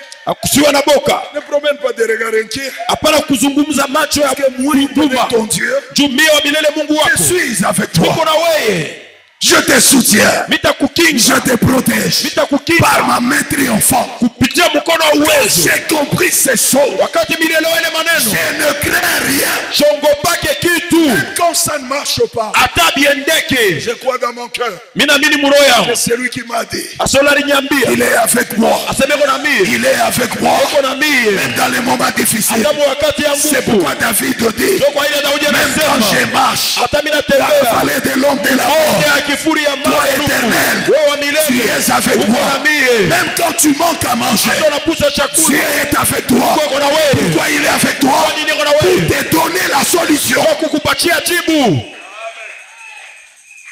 usiwe na boka. ne promène pas de regard inquiet. Hapana kuzungumza macho ya Moi, huruma. ton Dieu, Juu mie wa milele Mungu je wako suis avec niko toi. na weye, Je te soutiens. Je mitakukinga, te protège. Par mitakukinga ma main triomphante. kupitia mkono wa uwezo. J'ai compris ces choses. Wakati milele ile Je maneno ne crains rien. shongopake kitu Quand ça ne marche pas, hata biendeke. je crois dans mon cœur Mimi naamini muroho que yangu c'est lui qui m'a dit, asola aliniambia Il est avec moi. asemeko na mie, Il est avec moi. iko na mie Même dans les moments difficiles. hata wakati ya C'est nguvu. pourquoi David dit, Ndio kwa ile Daudi même quand je anasema marche hata mimi dans la natembea vallée de l'ombre de la mort, ya kifuri ya toi mawe, éternel, wewe wa tu milele es avec uko moi. na mie, Même quand tu manques à manger, hata unapusa Dieu chakula est avec toi. uko na wewe. Pourquoi il est avec toi? Kwa nini uko na Pour wewe? te donner la solution. Kwa kukupatia jibu.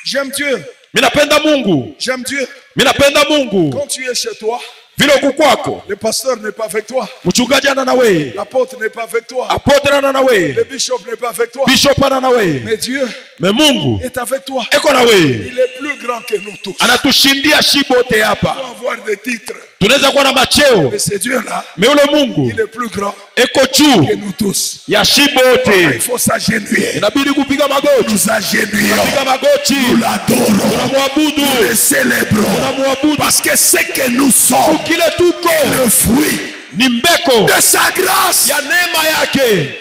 j'aime Dieu, Mimi napenda Mungu, j'aime Dieu. mimi napenda Mungu. Quand tu es chez toi, Vile uko kwako, le pasteur n'est pas avec toi, mchungaji ana na wewe, l'apôtre n'est pas avec toi, apotre ana na wewe, le bishop n'est pas avec toi, bishop ana na wewe, mais Dieu mais Mungu est avec toi. eko na wewe, Il est plus grand que nous tous. anatushindia shibote On hapa. peut avoir des titres, Tunaweza kuwa na macheo, mais ce Dieu-là, mais ule Mungu il est plus grand eko que juu nous tous. ya Il shibote. faut s'agenouiller. Inabidi kupiga magoti, Nous agenouillons. piga magoti, Nous l'adorons. tunamwabudu, Nous le célébrons. tunamwabudu. Parce que ce que nous sommes, Kile tuko le fruit ni mbeko de sa grâce. ya neema yake.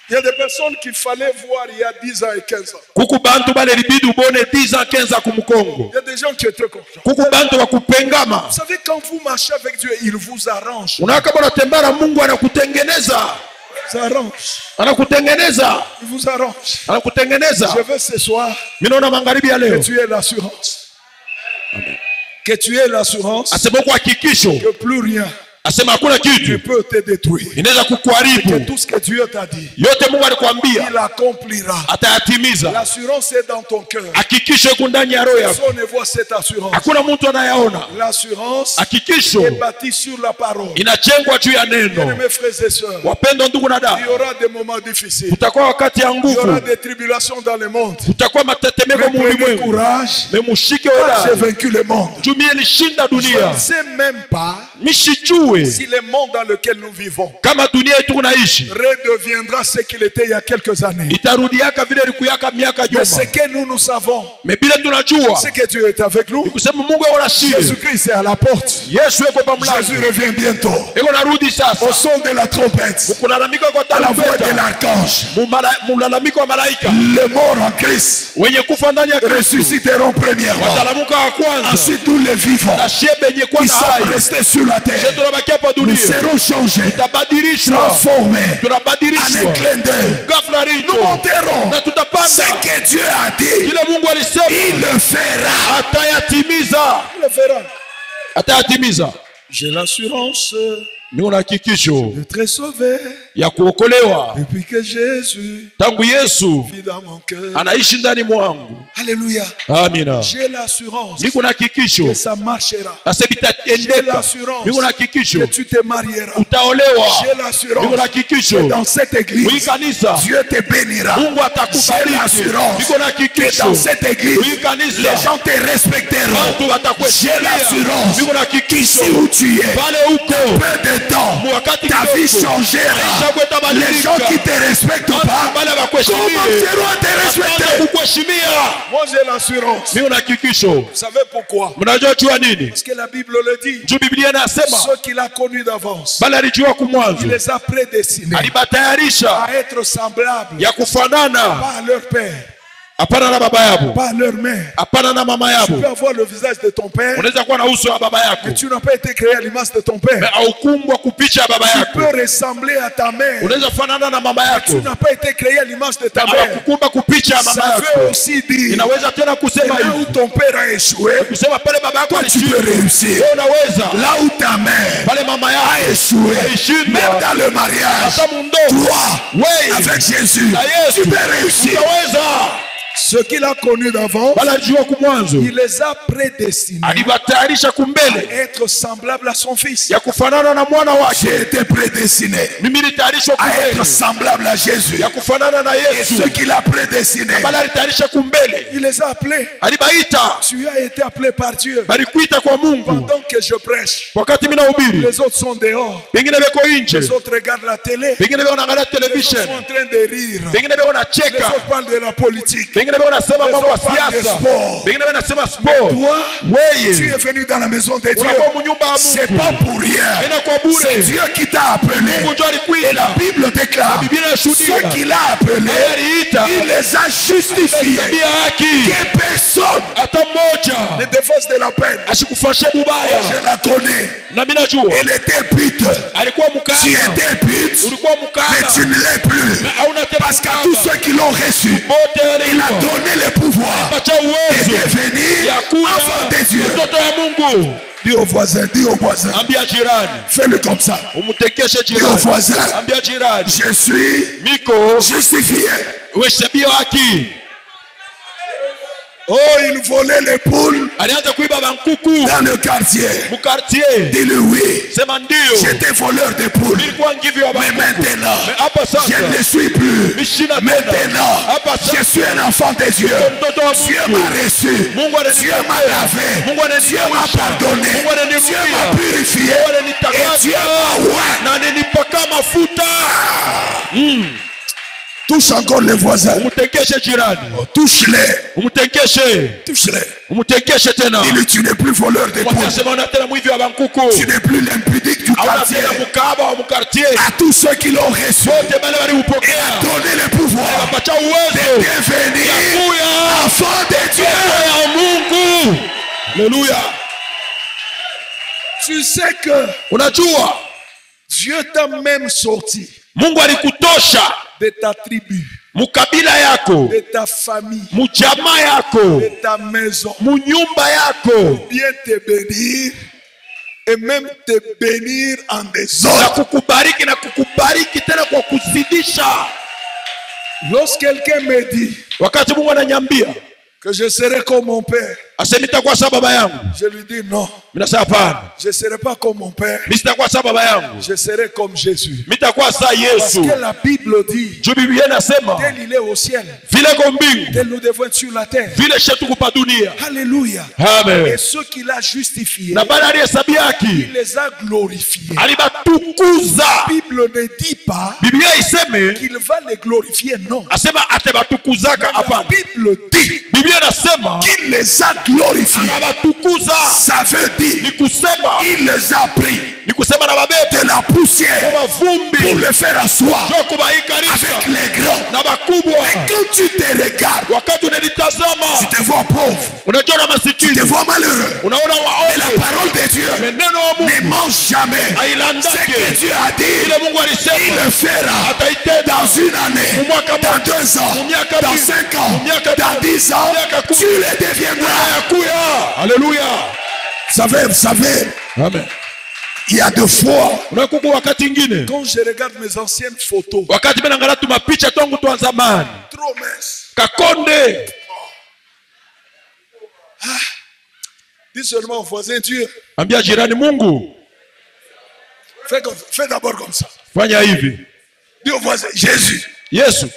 Il y a des personnes qu'il fallait voir il y a 10 ans et 15 ans. Kuku bantu bale libidi ubone 10 ans 15 ans kumukongo. Il y a des gens qui étaient comme ça. Kuku bantu wa kupengama. Vous savez, quand vous marchez avec Dieu, il vous arrange. Unaona kama unatembea na Mungu anakutengeneza. Il vous arrange. Anakutengeneza. Il vous arrange. Anakutengeneza. Je veux ce soir Mimi naona magharibi ya que leo. tu aies l'assurance. Que tu aies l'assurance Asema kwa hakikisho que plus rien asema hakuna qui kitu peut te détruire. inaweza Que kukuharibu. tout ce que Dieu t'a dit, Yote Mungu alikwambia il accomplira. atayatimiza. L'assurance est dans ton cœur. Hakikisho iko ndani ya roho yako. Personne ne voit cette assurance. Hakuna mtu anayaona. L'assurance Hakikisho est bâtie sur la parole. inajengwa juu ya neno. Mes frères et sœurs, Wapendwa ndugu na il y dada, aura des moments difficiles. kutakuwa wakati ya Il y aura nguvu, des tribulations dans le monde. kutakuwa matetemeko mu Prenez ulimwengu. courage. Memushike J'ai hodari. vaincu le monde. Juu mie nilishinda Je ne dunia. sais même pas Mishijue si le monde dans lequel nous vivons kama dunia yetu kunaishi redeviendra ce qu'il était il y a quelques années. itarudiaka vile ilikuyaka miaka Mais ce nyuma. que nous savons, Mais bila tunajua c'est que Dieu est avec nous. kusema Mungu ako nasi. Jésus-Christ est à la porte. Yesu yuko pa Jésus mlango. revient bientôt. Iko narudi Au sasa. son de la trompette, Kulalamika kwa à la voix de tarumbeta. l'archange, Mulalamiko wa malaika. les morts en Christ Wenye kufa ndani ya Kristo ressusciteront premièrement. watalamuka wa kwanza. Ensuite, nous les vivants Na shie benye kwa qui na sont hai. restés sur la terre, Sisi tunabakia hapa nous dunia. serons changés, Tutabadilishwa. transformés en un Tunabadilishwa. clin d'œil. Ghafla Nous rito. monterons Na ce tutapanda. que Dieu a dit, Kile Mungu alisema il le fera. atayatimiza. Il le fera. Atayatimiza. J'ai l'assurance Ni una hakikisho d'être sauvé ya kuokolewa depuis que Jésus tangu Yesu vit dans mon cœur. anaishi ndani mwangu. Alléluia. Amina. J'ai l'assurance Niko na hakikisho que ça marchera. sasa J'ai vitaendeka. l'assurance Niko na hakikisho que tu te marieras. utaolewa. J'ai Niko l'assurance na hakikisho que dans cette hii église, kanisa Dieu te bénira. Mungu J'ai atakubariki. l'assurance Niko na que hakikisho dans cette église, hii kanisa les gens te respecteront. watu J'ai watakuheshimia. l'assurance Niko na qu'ici hakikisho où tu es, pale huko peu de temps, wakati ta vie kidogo changera. maisha Les gens qui yatabadilika. te respectent pas, Wale wakuheshimie commenceront à te wataanza respecter. kukuheshimia. Moi j'ai l'assurance. Mimi una hakikisho. Vous savez pourquoi? Mnajua jua nini? Parce que la Bible le dit. Juu Biblia inasema Ceux qu'il a connus d'avance, bali alijua kumwanzo, il les a prédestinés alibatayarisha à être semblables, ya kufanana, pas à leur père, hapana na baba yabo, pas à leur mère. hapana na mama Tu peux yabo. avoir le visage de ton père, Unaweza kuwa na uso wa baba yako, mais tu n'as pas été créé à l'image de ton mais père. haukumbwa kupicha baba Tu yako. peux ressembler à ta mère, Unaweza fanana na mama tu yako, n'as pas été créé à l'image de ta mais mère. hawakukumba kupicha mama Ça veut yako. aussi dire, Inaweza tena kusema là où hivi, ton père a échoué, kusema pale baba yako toi tu peux alishindwa, réussir. wewe unaweza. Là où ta mère Pale mama a yako échoué, alishindwa, même dans le mariage, hata mundoa toi, wewe avec Jésus, na Yesu tu peux réussir. unaweza. Ceux qu'il a connus d'avant, Bali alijua kumwanzo, il les a prédestinés alibatayarisha à kumbele être semblables à son fils. ya kufanana na mwana wake. J'ai été prédestiné Mimi nilitayarishwa à être kumbele semblable à Jésus. ya kufanana na Et Yesu. ceux qu'il a prédestinés, Bali alitayarisha kumbele, il les a appelés. alibaita, Tu as été appelé par Dieu. balikuita kwa Mungu. Pendant que je prêche, Wakati mimi nahubiri, les autres sont dehors. pengine beko nje, Les autres regardent la télé. pengine beko naangalia Les autres television, sont en train de rire. pengine beko Les nacheka, autres parlent de la politique. pengine beko nasema mambo ya siasa, pengine beko nasema sport. Toi, tu Wewe es venu dans la maison de Dieu. unakuwa munyumba ya C'est Mungu, pas pour rien. ina kwa C'est bure. Dieu qui t'a appelé. Mungu ndio Et alikuita, la Bible déclare, Biblia inashuhudia, ceux qu'il a appelés, aliita, il les a justifiés. tabia haki, Que personne hata mmoja ne défonce de la peine. asikufashe mubaya. Je la connais. Na mimi najua Elle était pute. alikuwa Tu mkana, étais pute, ulikuwa mais mkana, tu ne l'es plus. hauna tena Parce qu'à tous ceux qui l'ont reçu, bote il a alipa donné le pouvoir pacha de uwezo devenir ya kuwa enfant de Dieu. mtoto ya Mungu. Dis au voisin, dis au voisin. Ambia jirani, Fais-le comme ça. umtekeshe Dis au jirani, voisin, ambia jirani, je suis miko justifié. uhesabia haki. Oh, il volait les poules Alianza kuiba bankuku dans le quartier. mukartie, Dis-le oui. sema ndio J'étais voleur de poules. nilikuwa ngivi wa Mais bankuku, maintenant, mais hapa je sasa ne le suis plus. mishina tena. Maintenant, Hapa je sasa suis un enfant de Dieu. mtoto wa Dieu Mungu. m'a reçu. Mungu Dieu m'a lavé. Mungu Dieu m'a ananiosha, pardonné. Mungu Dieu m'a ananirudia, purifié. Mungu Et ananitakasa Dieu m'a oint. na ananipaka mafuta. Touche encore les voisins. Umtekeshe jirani, Touche-les. umtekeshe, Touche-les. umtekeshe tena. Dis-lui, tu n'es plus voleur de poules. Watasema una tena mwivi wa bankuku, Tu n'es plus l'impudique du hauna quartier. tena mkaba wa mkartie. À tous ceux qui l'ont reçu, Wote bale waliupokea, donner le pouvoir wapacha uwezo devenir kuya enfant de Dieu. ya Mungu. Haleluya. Tu sais que Unajua Dieu t'a même sorti Mungu alikutosha de ta tribu, mukabila yako, de ta famille, mujamaa yako, de ta maison, munyumba yako, bien te bénir et même te bénir en Na désordre. kukubariki na kukubariki tena kwa kuzidisha. Lorsque quelqu'un me dit Wakati Mungu ananiambia que je serai comme mon père, asema nitakuwa sawa baba yangu, je lui dis non, mimi nasema hapana, je ne serai pas comme mon père, mimi sitakuwa sawa baba yangu, je serai comme Jésus. mimi nitakuwa sawa Parce Yesu. que la Bible dit, Juu Biblia inasema tel il est au ciel, vile kwa mbingu tel nous devons être sur la terre. vile shetu kupa dunia. Alléluia. Amen. Et ceux qu'il a justifiés, Na bali aliyehesabia haki il les a glorifiés. alibatukuza. La Bible ne dit pas Biblia iseme qu'il va les glorifier, non. asema atabatukuzaka, La hapana. Bible dit Biblia inasema qu'il les a glorifiés. anabatukuza, Ça veut dire ni kusema il les a pris ni kusema na babete de la poussière kwa pour mavumbi les faire asseoir ndio kubaikarisha avec les grands. na bakubwa. Quand tu te regardes, Wakati unanitazama tu te vois pauvre, unajiona tu te masikini, vois malheureux. unaona Et la waovu. parole de Dieu Neno wa Mungu ne mange jamais. Ce que ailandake Dieu a dit, ile Mungu il alisema le fera ataitenda dans une année, mwaka dans mmoja, 2 ans, miaka dans mbili, 5 ans, miaka dans tano, 10 ans, miaka kumi. tu les deviendras. yakuya. Haleluya. Vous savez, Amen. il y a des fois, Unakuku wakati ingine quand je regarde mes anciennes photos, wakati mimi naangalia tu mapicha tangu twa zamani trop minces, Kakonde, dis seulement au voisin, Dieu, ambia jirani, Mungu fais d'abord comme ça. fanya hivi. Dis au voisin, Jésus, Yesu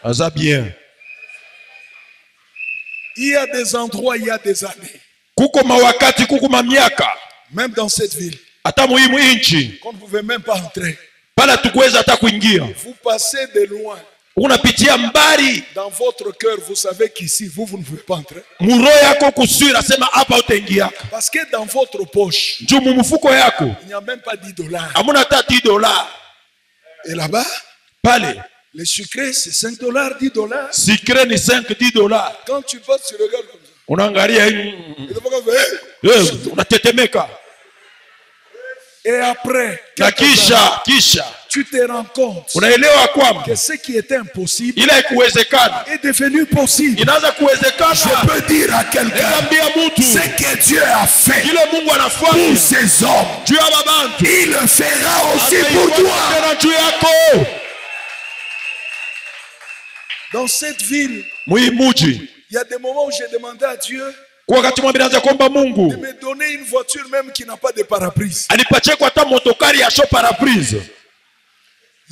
aza bien. il y a des endroits, il y a des années, Kuko mawakati, kuko mamiaka, même dans cette ville, hata muhimu inchi qu'on ne pouvait même pas entrer. pala tukuweza hata kuingia. Vous passez de loin. Unapitia mbali, Dans votre cœur, vous savez qu'ici, vous ne pouvez pas entrer. muro yako kuswira sema hapa utaingia. Parce que dans votre poche, Juu mumufuko yako il n'y a même pas $10. hamuna hata $10. Et là-bas, Pale le sucré, c'est $5, $10. sikre ni $5-10. Quand tu passes, tu regardes comme ça. Unaangalia Et donc, hey. unatetemeka. Et après, Na quelques années, kisha tu te rends compte unaelewa kwamba que ce qui était impossible ile kuwezekana est devenu possible. inaanza kuwezekana. Je peux dire à quelqu'un Niambia mtu ce que Dieu a fait kile Mungu pour anafanya ses hommes, juu ya babantu il le fera aussi pour toi. tena juu yako. Dans cette ville, Muimuji il y a des moments où j'ai demandé à Dieu kwa wakati mwingine naanza kuomba de Mungu me donner une voiture même qui n'a pas de pare-brise. anipatie kwa hata motokari ya show paraprise.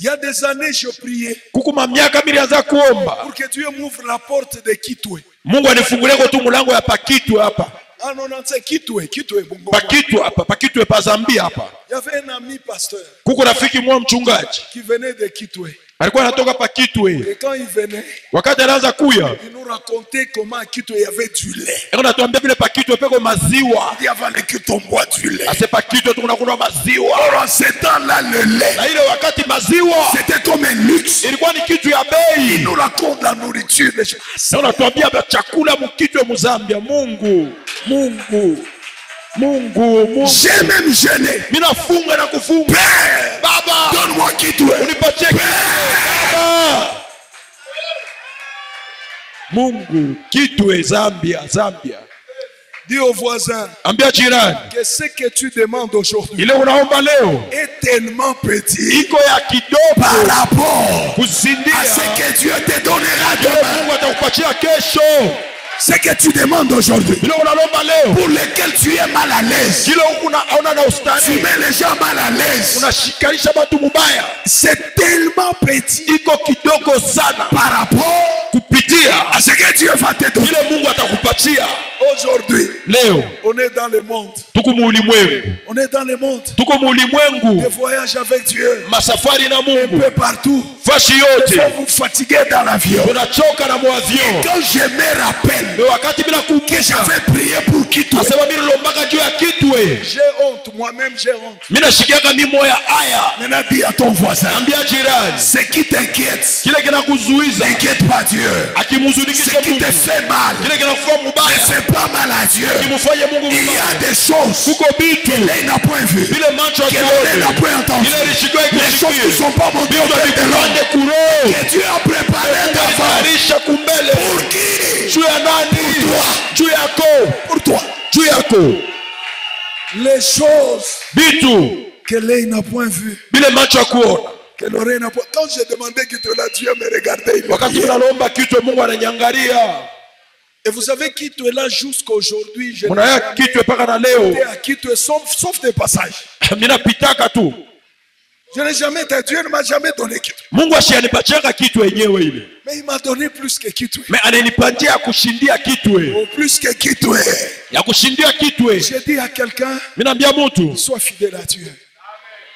Il y a des années, je priais Kukuma miaka mimi nilianza kuomba pour que Dieu m'ouvre la porte de Kitwe. Mungu anifungulie kwa tu mlango ya Pakitwe hapa. En 97, Kitwe, Bongo. Pakitwe hapa, Pakitwe pa Zambia hapa. Il y avait un ami pasteur Kuko rafiki mwa mchungaji qui venait de Kitwe. alikuwa anatoka Pakitwe. Et quand il venait, Wakati anaanza kuya il nous racontait comment à Kitwe il y avait du lait. anatuambia vile Pakitwe peko maziwa. Il dit avant que on boit du lait. Ase Pakitwe tunakunywa maziwa. Or, en ce temps-là, le lait, Na ile wakati maziwa c'était comme un luxe. ilikuwa ni kitu ya Il bei. nous raconte la nourriture. Les choses. Na unatuambia vya chakula mkitwe Mzambia. Mungu. J'ai même jeûné. Mimi nafunga na kufunga. Père, Baba, donne-moi Kitwe. unipatie kitu. Baba. Mungu, Kitwe Zambia. Dis au voisin Ambia jirani, que ce que tu demandes aujourd'hui ile unaomba leo est tellement petit iko ya kidogo par rapport kuzindia à ce que Dieu te donnera ile demain. Mungu atakupatia kesho. Ce que tu demandes aujourd'hui, Ile unalomba leo pour lequel tu es mal à l'aise, kile unaona na tu ustani mets les gens mal à l'aise, unashikanisha watu mubaya, c'est tellement petit iko kidogo sana par rapport kupitia à ce que Dieu va te donner. ile Mungu atakupatia. Aujourd'hui, Leo on est dans le monde. tuko muulimwengu, On est dans le monde. tuko Des muulimwengu, voyages avec Dieu. masafari na Un Mungu peu partout. fashi Des yote, fois, vous fatiguez dans l'avion. tunachoka na mwavion. Quand je me rappelle Ni wakati bila que kumbuka j'avais prié pour Kitwe, asema mimi nilombaka juu ya Kitwe, j'ai honte. Moi-même, j'ai honte. mimi nashikiaka mimi moya aya. Maintenant, dis à ton voisin, Ambia jirani, ce qui t'inquiète, kile kinakuzuiza n'inquiète pas Dieu. Ce akimhuzunikisha qui Mungu, te fait mal, kile kinakufanya ne mubaya fais pas mal à Dieu. kimufanye Mungu Il y mubaya. a des choses Kuko bitu que l'œil n'a point vu, vile macho que l'oreille n'a yasione, point entendu, ile lishikwe les choses qui ne kusikie, sont pas montées au vitu cœur de l'homme, vikupande kuroho, que Dieu a préparé d'avant. alitayarisha kumbele. Pour qui? Juu ya nani? Juu yako, Pour toi. juu yako. Les choses bitu que l'œil n'a point vues, bile macho ya kuona. que l'oreille n'a point. Quand j'ai demandé qui te l'a, Dieu me regardait. Il me Wakati riait. unalomba kitu Mungu ananyangalia. Et vous savez qui tu es là jusqu'aujourd'hui. Je n'ai Unaya jamais kitu mpaka na leo. été à qui tu es, sauf des passages. Mina pitaka tu. Je n'ai jamais été, Dieu ne m'a jamais donné qui tu es. Mungu ashanipatiaka kitu yenyewe ile. Mais il m'a donné plus que qui tu es. Mais ananipatia ya kushindia kitu Oh, plus que qui tu es. ya kushindia kitu. J'ai dit à quelqu'un, Mina mbia mtu sois fidèle à Dieu.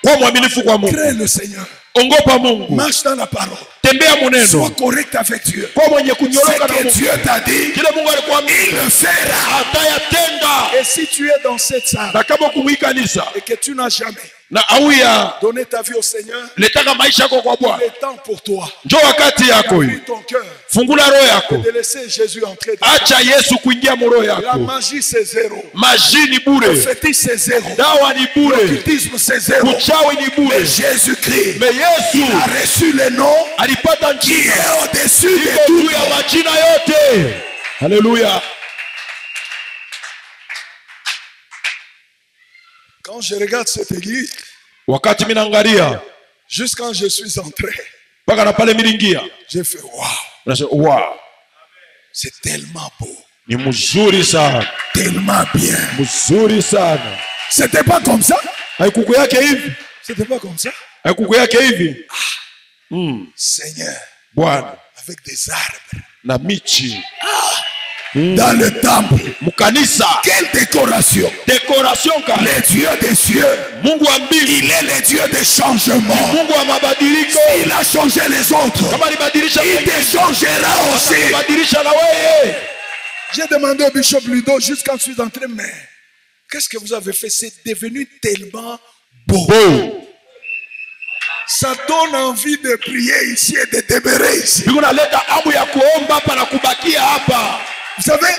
kwa mwaminifu kwa Mungu. Crée le Seigneur. Ongopa Mungu. Marche dans la parole. Tembea Sois muneno. correct avec Dieu. Kwa mwenye Ce kunyoroka na que Mungu. Dieu t'a dit, Kile Mungu alikwambia il le fera. atayatenda. Et si tu es dans cette salle Na kama kumwikanisa et que tu n'as jamais na auya donné ta vie au Seigneur, letaka maisha yako kwa il Bwana. est temps pour toi Njoo wakati yako d'ouvrir hii. ton cœur, Fungula roho yako. de laisser Jésus entrer dans ta vie. Acha Yesu kuingia mu roho La yako. magie c'est zéro. Maji ni bure. Prophétie c'est zéro. Dawa ni bure. L'occultisme c'est zéro. Uchawi ni bure. Mais Jésus-Christ Mais Yesu a reçu le nom alipata qui njia est au-dessus de iko tout juu ya nom. majina yote. Haleluya. Quand je regarde cette église, Wakati mimi naangalia jusqu'à quand je suis entré, mpaka na pale milingia. j'ai fait waouh, Nasema wow, c'est tellement beau, ni mzuri sana. tellement bien. Mzuri sana. C'était pas comme ça. Haikuku yake hivi. C'était pas comme ça. Haikuku yake hivi. Seigneur, Bwana avec des arbres. na michi. Dans le temple. Mkanisa. Quelle décoration. Décoration kale. Le Dieu des cieux. Mungu wa mbingu. Il est le Dieu des changements. Mungu wa mabadiliko. Il a changé les autres. Kama alibadilisha Il te changera aussi. badilisha na wewe. J'ai demandé au bishop Ludo jusqu'à ce que je suis entré, mais qu'est-ce que vous avez fait? C'est devenu tellement beau. Ça donne envie de prier ici et de demeurer ici. Biko naleta amu ya kuomba hapa na kubakia hapa. Vous savez,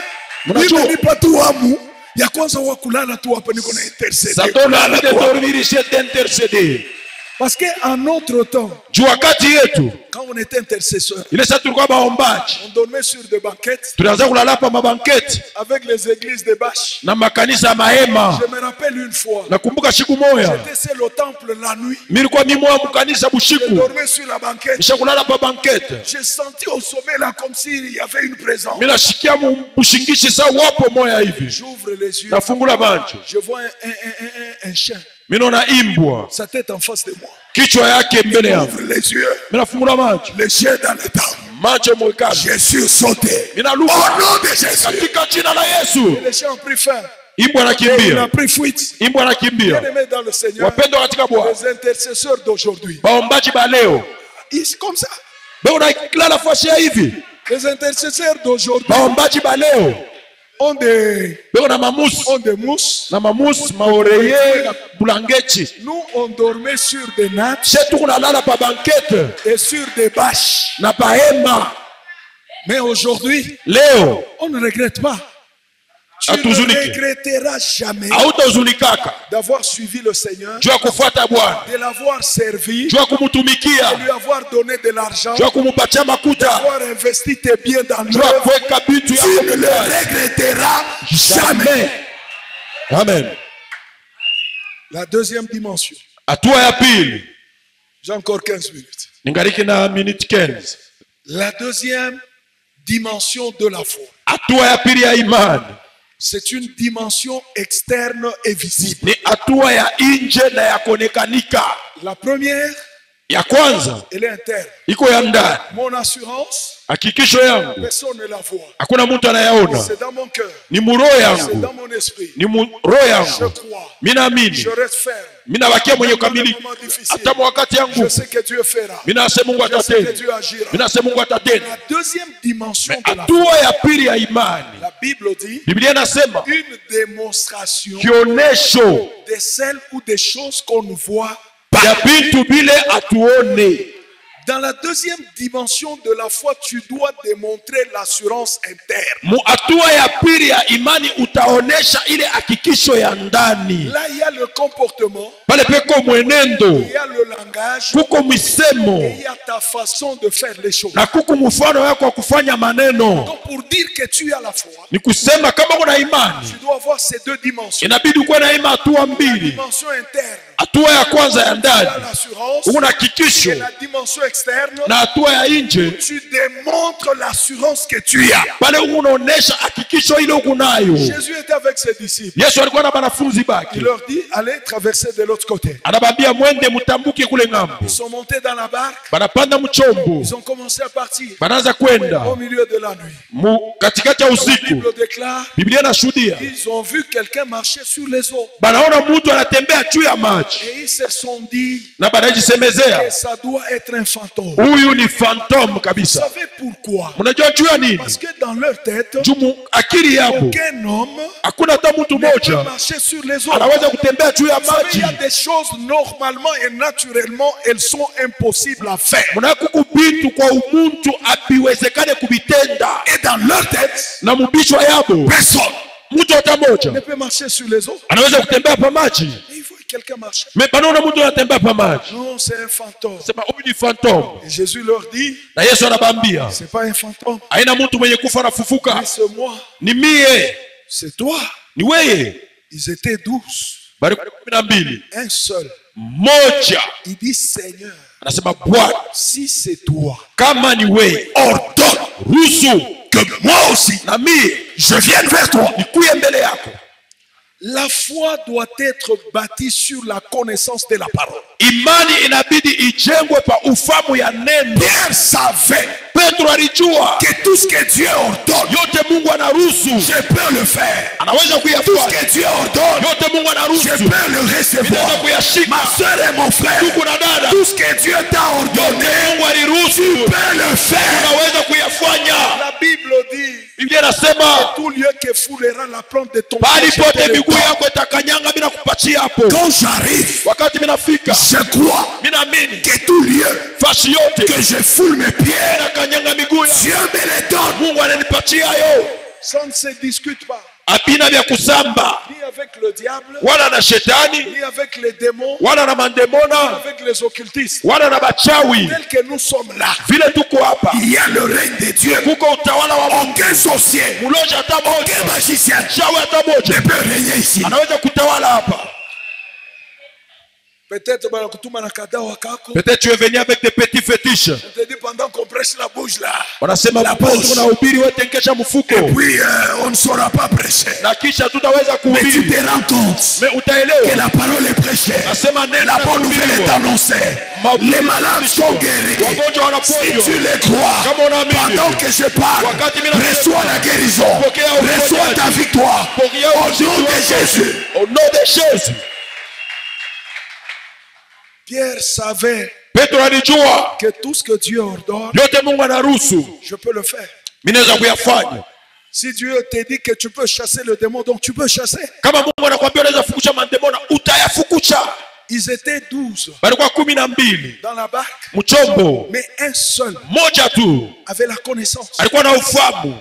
Unajua. mimi nipa tu amu ya kwanza wa kulala tu hapa niko na intercede. Ça donne envie de dormir ici et d'intercéder. Parce qu'en notre temps, Juu wakati yetu quand on était intercesseur, ile sasa tulikuwa baombaji. on dormait sur des banquettes Tulianza kulala hapa mabanketi avec les églises de bâches. na makanisa ya mahema. Je me rappelle une fois, Nakumbuka siku moja j'étais seul au temple la nuit. nilikuwa mimi mwa mkanisa Je bushiku. dormais sur la banquette. Nishakulala pa banketi. J'ai senti au sommet là comme s'il y avait une présence. Mimi nashikia bushingishi saa wapo moya hivi. J'ouvre les yeux. Nafungula macho. Je vois un chien. Mimi naona imbwa. Sa tête en face de moi. Kichwa yake mbele yangu. J'ouvre les yeux. Mimi nafungula macho. Le chien dans le temple. Macho mwekani. Je suis sauté. Mimi Au naluka nom de Jésus. katika jina la Yesu. Le chien a pris faim. Imbwa Il a anakimbia. pris fuite. Imbwa Bien anakimbia. aimé dans le Seigneur. Wapendwa katika Bwana. Les intercesseurs d'aujourd'hui. Baombaji ba leo. Ils comme ça. Beo unakila nafasi ya hivi. Les intercesseurs d'aujourd'hui Baombaji ba leo. ont des Beo na mamusi. mousses. Na mamusi, maoreye, na bulangeti. Nous, on dormait sur des nattes Shetu kunalala pa bankete. et sur des bâches. Na pahema. Mais aujourd'hui, Leo. on ne regrette pas. Tu ne Hatuzuniki. regretteras jamais Hautahuzunikaka. d'avoir suivi le Seigneur, Juu ya kufuata Bwana. de l'avoir servi, Juu ya de kumutumikia. lui avoir donné de l'argent, Juu ya kumupatia makuta. d'avoir investi tes biens dans Juu ya l'œuvre. kuweka vitu Tu yako ne le mbele. regretteras jamais. Amen. La deuxième dimension. Hatua ya pili. J'ai encore 15 minutes. Ningaliki na minute 15. La deuxième dimension de la foi. Hatua ya pili ya imani. C'est une dimension externe et visible. Ni hatua ya nje na ya kuonekanika. La première, Ya kwanza elle est interne. iko ya ndani. Mon assurance, Hakikisho yangu personne ne la voit. hakuna mtu anayaona. C'est dans mon cœur. Ni muroho C'est yangu, dans mon esprit. ni roho Je yangu. crois. Mimi naamini, Je reste ferme. mimi nabakia mwenye kamili. Moment difficile. Hata wakati Je yangu sais que Dieu fera. mimi nasema Mungu Je sais que atatenda. Dieu agira. Mimi nasema Mungu atatenda. La deuxième dimension de la foi. Hatua ya pili ya imani, La Bible dit Biblia inasema une démonstration kionesho de celles ou des choses qu'on ne voit ya pas. vitu vile atuone. Dans la deuxième dimension de la foi, tu dois démontrer l'assurance interne. Mu hatua ya pili ya imani utaonesha ile hakikisho ya ndani. Là, il y a le comportement, Pale peko mwenendo, il y a le langage, kuko misemo, et il y a ta façon de faire les choses. na kuko mfano wako wa kufanya maneno. Donc, pour dire que tu as la foi, Ni kusema kama kuna imani, tu dois avoir ces deux dimensions. inabidi kuwa na ima hatua La mbili. dimension interne, Hatua ya kwanza ya tu ndani, as l'assurance, una et hakikisho, la dimension externe, na hatua ya nje, tu démontres l'assurance que tu as. pale unaonesha hakikisho ile uko nayo. Jésus était avec ses disciples. Yesu alikuwa na wanafunzi baki, Il leur dit, allez traverser de l'autre côté. anabambia mwende mtambuke kule ng'ambo. Ils sont montés dans la barque, Banapanda mchombo, ils ont commencé à partir banaanza kwenda au milieu de la nuit. katikati ya La usiku. Bible déclare, Biblia inashuhudia ils ont vu quelqu'un marcher sur les eaux. banaona mtu anatembea juu ya maji, Et ils se sont dit na que banajisemezea ça doit être un fantôme. huyu ni fantome Vous kabisa. savez pourquoi? Mnajua juu ya nini? Parce que dans leur tête, Juu akili yabo aucun homme hakuna hata mtu ne peut mmoja marcher sur les eaux. anaweza kutembea juu ya Vous savez, il maji. y a des choses normalement et naturellement, elles sont impossibles à faire. Mnakuku bitu kwa umuntu abiwezekane kubitenda, Et dans leur tête, na mubishwa yabo personne mtu hata ne moja peut marcher sur les eaux. anaweza kutembea pa maji. Et il faut que quelqu'un marche. Me banaona mtu anatembea pa maji, Non, c'est un fantôme. sema huyu ni fantome. Et Jésus leur dit, Na Yesu anabambia c'est pas un fantôme, haina mtu mwenye kufa na fufuka, mais c'est moi, ni mie, c'est toi. ni weye. Ils étaient 12, Bali 12, un seul. mmoja Il dit, Seigneur, anasema Bwana, si c'est toi, kama ni weye, ordonne ruhusu que moi aussi, na mie je vienne vers toi. nikuye mbele yako. La foi doit être bâtie sur la connaissance de la parole. Imani inabidi ijengwe pa ufamu ya neno. Pierre savait Petro alijua que tout ce que Dieu ordonne, yote Mungu anaruhusu, je peux le faire. anaweza Tout ce kuyafuata. que Dieu ordonne, Yote Mungu je anaruhusu, peux le inaweza recevoir. kuyashika. Ma soeur et mon frère, Ndugu na dada, tout ce que Dieu t'a ordonné, Mungu aliruhusu, tu peux le faire. unaweza kuyafanya. La Bible dit, Biblia inasema tout lieu que foulera la plante de ton bali pied, pote je te le miguu donne. yako itakanyanga bila kupatia hapo. Quand j'arrive, Wakati minafika, je crois minaamini que tout lieu fashi yote que je foule mes pieds, inakanyanga miguu ya Dieu me les donne. Mungu ananipatia yo. Ça ne se discute pas. Hapina vya kusamba Ni avec le diable, wala na shetani ni avec les démons, wala na ni mandemona avec les occultistes. wala na bachawi. Tel que nous sommes là, Vile tuko hapa, il y a le règne de Dieu. kuko utawala wa Mungu. Aucun sorcier, Muloja hata aucun moja, magicien chawi hata moja ne peut régner ici. anaweza kutawala hapa. Peut-être banakutuma na kadao kako. Peut-être tu es venu avec des petits fétiches. On te dit pendant qu'on prêche la bouche là. Wanasema La basi poche. tunahubiri wewe tenkesha mfuko. Puis on ne saura pas prêcher. Na kisha tutaweza Mais tu kuhubiri. te rends compte Mais que utaelewa. la parole est prêchée. Nasema neno La bonne nouvelle est linahubiriwa. annoncée. Les malades sont guéris. Wagonjwa Si wanaponywa. tu les crois, Kama unaamini. pendant que je parle, Wakati mimi nasema. reçois la guérison. Pokea uponyaji. Reçois ta victoire. Pokea Au ushindi nom de wako. Jésus. Au nom de Jésus. Pierre savait Petro alijua que tout ce que Dieu ordonne, yote Mungu anaruhusu, je peux le faire. mimi naweza kuyafanya. Si Dieu te dit que tu peux chasser le démon, donc tu peux chasser. Kama Mungu anakuambia unaweza fukusha mandemona, utayafukusha. Ils étaient 12 Balikuwa 12 dans la barque, mchombo, mais un seul moja tu avait la connaissance. alikuwa na ufahamu.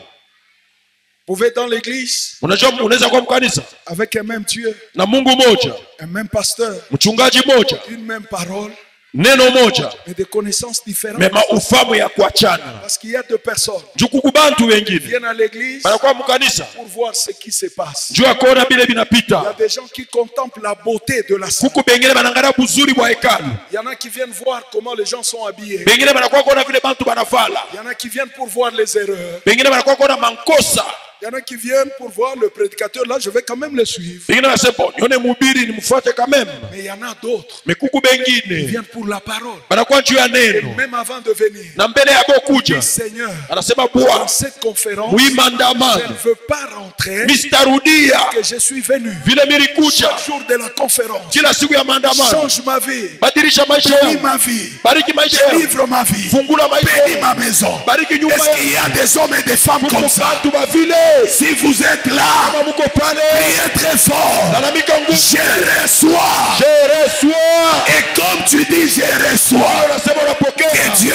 Vous pouvez dans l'église Unajua unaweza kuwa mkanisa avec un même Dieu, na Mungu moja, un même pasteur, mchungaji moja, une même parole, neno moja, mais des connaissances différentes. mema ufahamu ya kuachana. Parce qu'il y a deux personnes Jukuku bantu qui wengine viennent à l'église banakuwa mkanisa pour voir ce qui se passe. juu ya kuona bile Il y a binapita. des gens qui contemplent la beauté de la salle. Kuku bengine banangalia buzuri bwa hekalu, Il y en a qui viennent voir comment les gens sont habillés. bengine banakuwa kuona vile bantu banavala, Il y en a qui viennent pour voir les erreurs. bengine banakuwa kuona mankosa, Il y en a qui viennent pour voir le prédicateur. Là, je vais quand même le suivre. bengine banasema bon, nione mhubiri nimfuate quand même. Mais il y en a d'autres Me kuku qui bengine viennent pour la parole. banakuwa juu ya Et neno, même avant de venir, na mbele yako kuja Seigneur, anasema dans Bwana, cette conférence, mwi je ne maandamano veux pas rentrer misitarudia que je suis venu. vile milikuja Chaque jour de la conférence, kila siku ya maandamano. change ma vie, Badilisha maisha bénis yangu, ma vie, bariki maisha yangu, délivre ma vie, fungula maisha bénis yangu, ma maison. bariki nyumba Est-ce qu'il y yangu. a des hommes et des femmes comme ça? Bantu ba vile Si vous êtes là, kama muko pale, priez très fort. lalamika nguvu, Je reçois. je reçois. Et comme tu dis, je reçois. Unasema unapokea, Que Dieu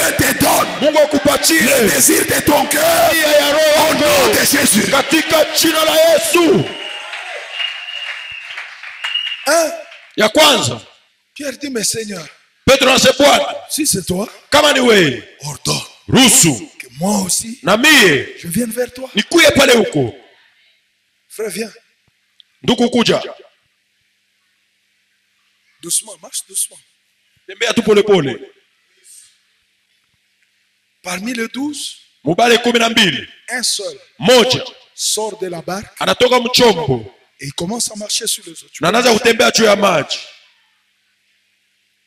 le désir de ton cœur au nom de Jésus. Katika jina la Yesu. Ya kwanza, Pierre dit, mais Seigneur, Petro anasema Bwana, si c'est toi, kama ni wewe, ordonne ruhusu que moi aussi, na mie je vienne vers toi. nikuye pale huko. Frère, viens. Ndugu kuja. Doucement, marche doucement. Tembea tu pole pole. Parmi les 12, Mubale 12. un seul Moja sort de la barque anatoka mchombo et il commence à marcher sur les autres. na anaanza kutembea juu ya maji.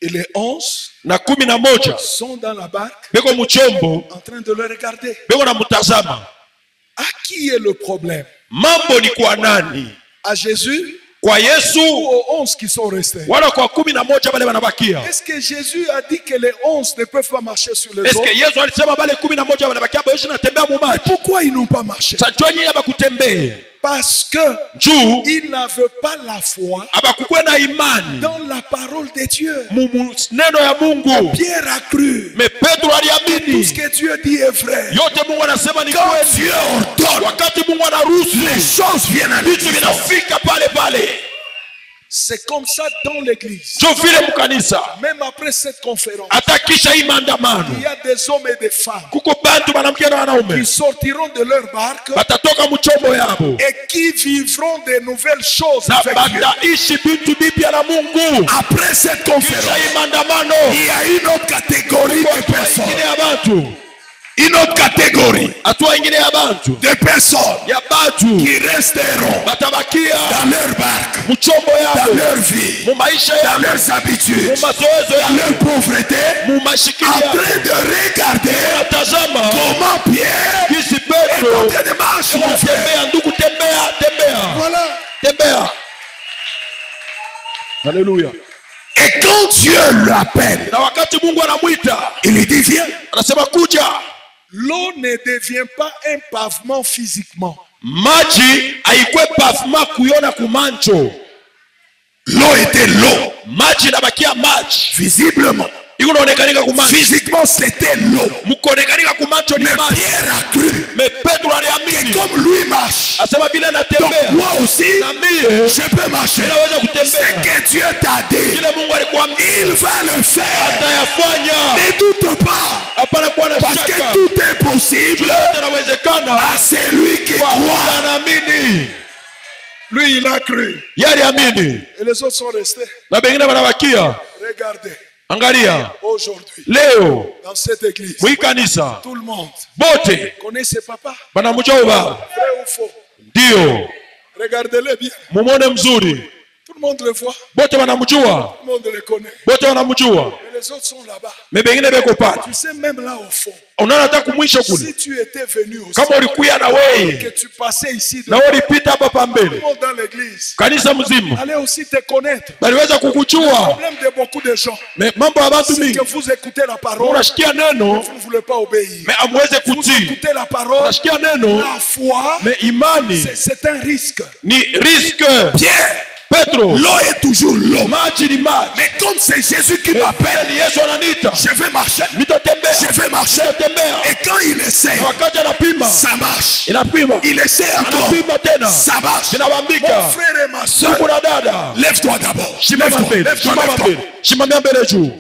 Et les 11 Na 11 sont dans la barque beko mchombo, en train de le regarder. beko na mtazama. À qui est le problème? Mambo ni kwa nani? À Jésus Kwa ou Yesu aux 11 qui sont restés? wala kwa 11 wale wanabakia? Est-ce que Jésus a dit que les 11 ne peuvent pas marcher sur les Est-ce autres? que Yesu alisema wale 11 wanabakia basi natembea mu maji? Pourquoi ils n'ont pas marché? Sajoni yaba kutembea. Parce que Juu ils n'avaient pas la foi abakukuwa na imani dans la parole de Dieu. mu neno ya Mungu. Pierre a cru. Me Petro Tout ce aliamini. que Dieu dit est vrai. Yote Mungu anasema ni Quand kweli. Dieu ordonne, Wakati Mungu anaruhusu, les choses viennent à vitu l'existence. vinafika pale pale. C'est comme ça dans l'église. Jo vile mkanisa, Même après cette conférence, hata kisha hii il maandamano, y a des hommes et des femmes kuko bantu mwanamke na wanaume qui sortiront de leur barque batatoka mchombo yabo et qui vivront de nouvelles choses na avec Dieu. bataishi vitu bipya na Mungu. Après cette Kisha conférence, hii maandamano, il y a une autre catégorie de hatua personnes. ingine ya bantu, Une autre catégorie hatua ingine ya bantu, de personnes ya bantu qui resteront batabakia dans leur barque, mchombo dans yabo, leur vie, mu maisha dans yabo, leurs habitudes, mu mazoezo dans yabo, leur pauvreté, mu mashikili en yabo. train de regarder Tazama comment Pierre jinsi est Petro en train de marcher, mon frère. tembea, ndugu, tembea, Voilà. tembea. Haleluya. Et quand Dieu l'appelle, Na wakati Mungu anamwita, il lui dit viens. anasema kuja. L'eau ne devient pas un pavement physiquement. Maji haikwe pavement kuiona kumancho. L'eau était l'eau, Maji inabakia maji. visiblement. Iko naonekanika kumancho. Physiquement, c'était l'eau. Mkuonekanika kumancho ni Mais maji. Pierre a cru Me Petro que aliamini. comme lui marche, Asema vile donc anatembea. moi aussi, Na mie je peux marcher. ninaweza C'est kutembea. que Dieu t'a dit, Kile Mungu alikwambia il va le faire. atayafanya. Ne doute pas, Hapana kuwa na parce que shaka. tout est possible Yote inawezekana à celui qui kwa croit. anaamini. Lui, il a cru. Yeye aliamini. Et les autres sont restés. Na bengine wanabakia. Regardez, Angalia. aujourd'hui, Leo dans cette église, mwi kanisa tout le monde bote connaît ses papas, banamjua. vrai ou faux. Ndio. Regardez-les bien. Mumone mzuri. Tout le monde le voit. Bote wanamjua. Tout le monde le connaît. Bote wanamjua. Et les autres sont là-bas. Me bengine beko pale. Tu sais, même là au fond, Unaona hata kumwisho kule. si tu étais venu aussi, Kama ulikuya na wewe que tu passais ici, na ulipita hapa tout le pambele. monde dans l'église, Kanisa mzima allez aussi te connaître. baliweza Le kukujua. problème de beaucoup de gens, Me mambo ya watu c'est mingi. que vous écoutez la parole, Unashikia neno vous ne voulez pas obéir. me amweze Vous kutii. écoutez la parole, Unashikia neno la foi, me imani c'est un risque. ni risque. Pierre, Petro, l'eau est toujours l'eau. maji ni maji. Mais comme c'est Jésus qui m'appelle, Ni Yesu ananiita. je vais marcher. Nitatembea. Je vais marcher. Nitatembea. Et quand il essaie, Na wakati anapima, ça marche. inapima. Il essaie encore, Anapima tena. ça marche. Mon Inawambika. frère et ma soeur, Ndugu na dada. Lève-toi d'abord. Simama Lève-toi, mbele. lève-toi, Simama lève-toi. mbele. Simamia mbele juu.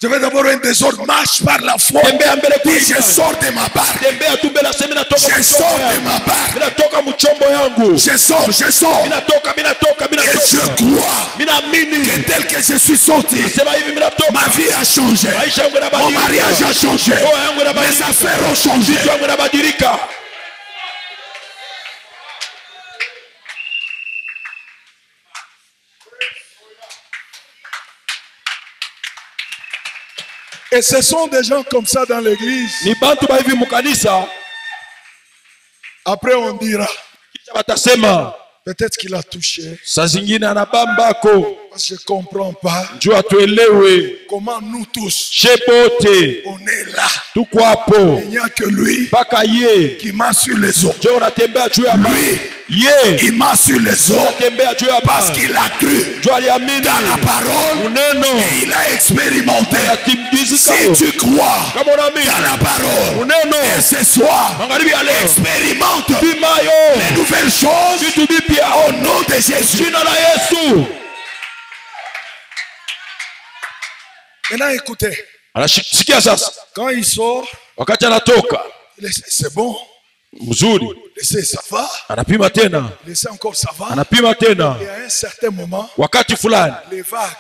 Je vais d'abord un désordre. Marche par la foi. Tembea mbele kwa Puis je imani. sors de ma barque. Tembea tu mbele sema natoka Je sors mchombo de yangu. ma barque. Minatoka mchombo yangu. Je sors, je sors. Minatoka. Et je crois Minaamini. que tel que je suis sorti, Sema hivi minatoka. ma vie a changé. Maisha yangu Mon yanabadilika. mariage a changé. Ndoa yangu Mes inabadilika. affaires ont changé. Vitu yangu inabadilika. et ce sont des gens comme ça dans l'église. Ni bantu ba hivi mkanisa. Après, on dira, Kisha watasema peut-être qu'il a touché, saa zingine anabambako. parce que je ne comprends pas Juu atuelewe. comment nous tous, Shepote. on est là. Tuko hapo. Il n'y a que lui Mpaka ye. Qui marche sur les eaux. Jo unatembea juu ya maji. Lui, il marche sur les eaux parce qu'il a cru dans la parole et il a expérimenté. Si tu crois dans la parole et ce soir, expérimente les nouvelles choses au nom de Jésus. Maintenant, écoutez. Quand il sort, c'est bon. mzuri, Laissez, ça va. anapima tena, Laissez encore, ça va. anapima tena. Et à un certain moment, Wakati fulani les vagues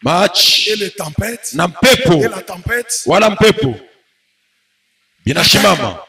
maji et les tempêtes na mpepo et la tempête, wala mpepo vinashimama.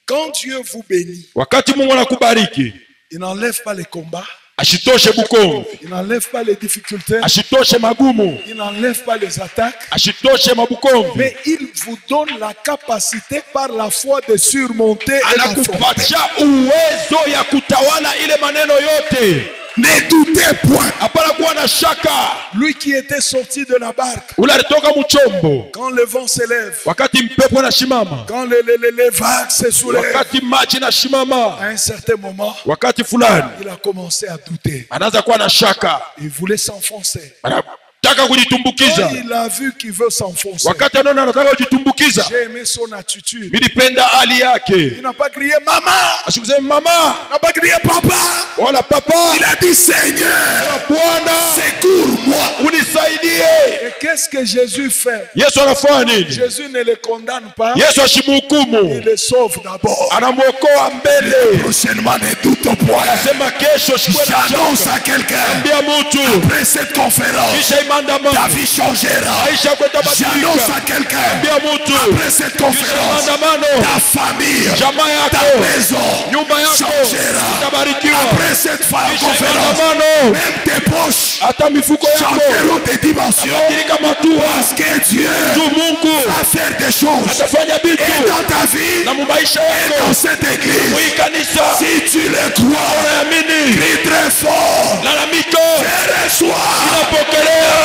quand Dieu vous bénit, Wakati Mungu anakubariki, il n'enlève pas les combats, ashitoshe bukomvi, il n'enlève pas les difficultés, ashitoshe magumu, il n'enlève pas les attaques, ashitoshe mabukomvi, mais il vous donne la capacité par la foi de surmonter et d'affronter. anakupatia uwezo ya kutawala ile maneno yote. Ne doutez point. Hapana kuwa na shaka. Lui qui était sorti de la barque, Ule alitoka mchombo, quand le vent s'élève, wakati mpepo na shimama, quand les vagues se soulèvent, wakati maji na shimama, à un certain moment, wakati fulani il a commencé à douter. anaanza kuwa na shaka, Il voulait s'enfoncer. anataka kujitumbukiza. Quand il a vu qu'il veut s'enfoncer, Wakati anaona anataka kujitumbukiza, j'ai aimé son attitude. nilipenda hali yake. Il n'a pas crié maman, Asikusema mama il n'a pas crié papa. wala papa, Il a dit Seigneur, Bwana secours-moi. unisaidie. Et qu'est-ce que Jésus fait? Yesu anafanya nini? Jésus ne le condamne pas, Yesu il ashimhukumu, le sauve d'abord. anamwokoa mbele. Prochainement, ne doute point. Sema kesho sikuwe na J'annonce shaka. à quelqu'un, Ambia mtu après cette conférence, kisha ta imandamano vie changera. maisha kwenda J'annonce badilika. à quelqu'un, Ambia mtu après cette kisha conférence, imandamano ta famille, jamaa ta yako, maison nyumba yako changera. itabarikiwa. Après cette Kisha conférence, imandamano même tes poches hata mifuko yako changeront des dimensions. badilika matua. Parce que Dieu Tu Mungu va faire des choses. atafanya Et vitu dans ta vie, na mumaisha et dans yako. cette église, Hii kanisa si tu le crois, unaamini, crie très fort. lalamiko Et reçois. inapokelea.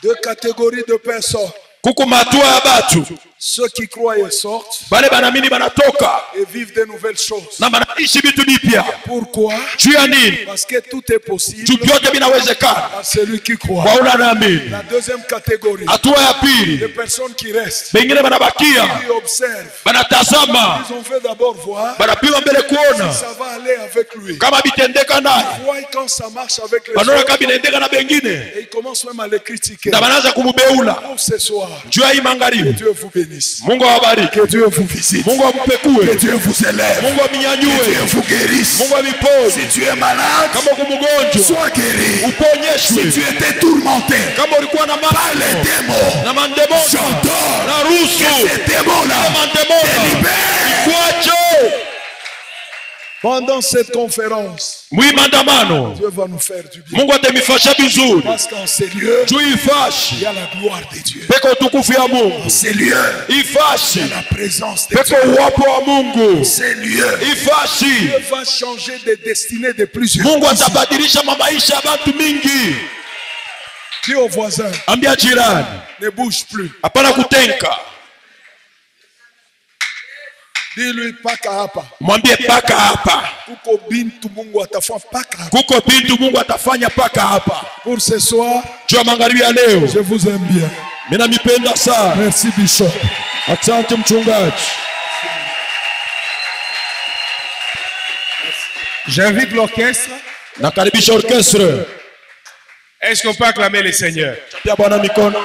Deux catégories de personnes. Kuko matua ya batu, Ceux qui croient et sortent bale banamini banatoka et vivent de nouvelles choses. na banaishi vitu vipya. Pourquoi? Juu ya nini? Parce que tout est possible Juu vyote vinawezekana à celui qui croit. kwa ule anaamini. La deuxième catégorie, Hatua ya les pili, personnes qui restent, bengine banabakia qui observent, banatazama, ils ont fait d'abord voir banapima mbele kuona si ça va aller avec lui. kama bitendeka naye, Voient quand ça marche avec les banaona autres kama binaendeka na bengine et ils commencent même à les critiquer. na banaanza kumubeula. Pour ce soir, Juu ya hii que magharibi, Dieu vous bénisse. Mungu awabariki, Que Dieu vous visite. Mungu Que amupekue, Dieu vous élève. Mungu Que Dieu aminyanyue, vous guérisse. Mungu amiponye. Si tu es malade, Kama uko mgonjwa sois guéri. Si uponyeshwe. tu étais tourmenté Kama ulikuwa na par les mambo démons, na mandemona j'entends na ruhusu ces démons-là mandemona libèrent. ikwache. Pendant cette conférence, Mwimandamano Dieu va nous faire du bien. Mungu atemifasha vizuri. Parce qu'en ces lieux, Juu il ifashi y a la gloire de Dieu. peko utukufu ya Mungu, Ces lieux, ifashi la présence de peko Dieu. uwapo wa Mungu, Ces lieux, ifashi Dieu va changer des destinées de plusieurs. Mungu atabadilisha maisha ya watu mingi. Dis au voisin, Ambia jirani, ne bouge plus. hapana kutenka. Dis-lui paka hapa. Mwambie paka hapa, Kuko bintu Mungu atafanya paka hapa. kuko bintu Mungu atafanya paka hapa. Pour ce soir, Juu ya magharibi ya leo, je vous aime bien. mimi namipenda sana. Merci Bishop. Asante mchungaji. J'invite l'orchestre. Nakaribisha orchestre. Est-ce qu'on peut acclamer le Seigneur? Pia Bwana mikono.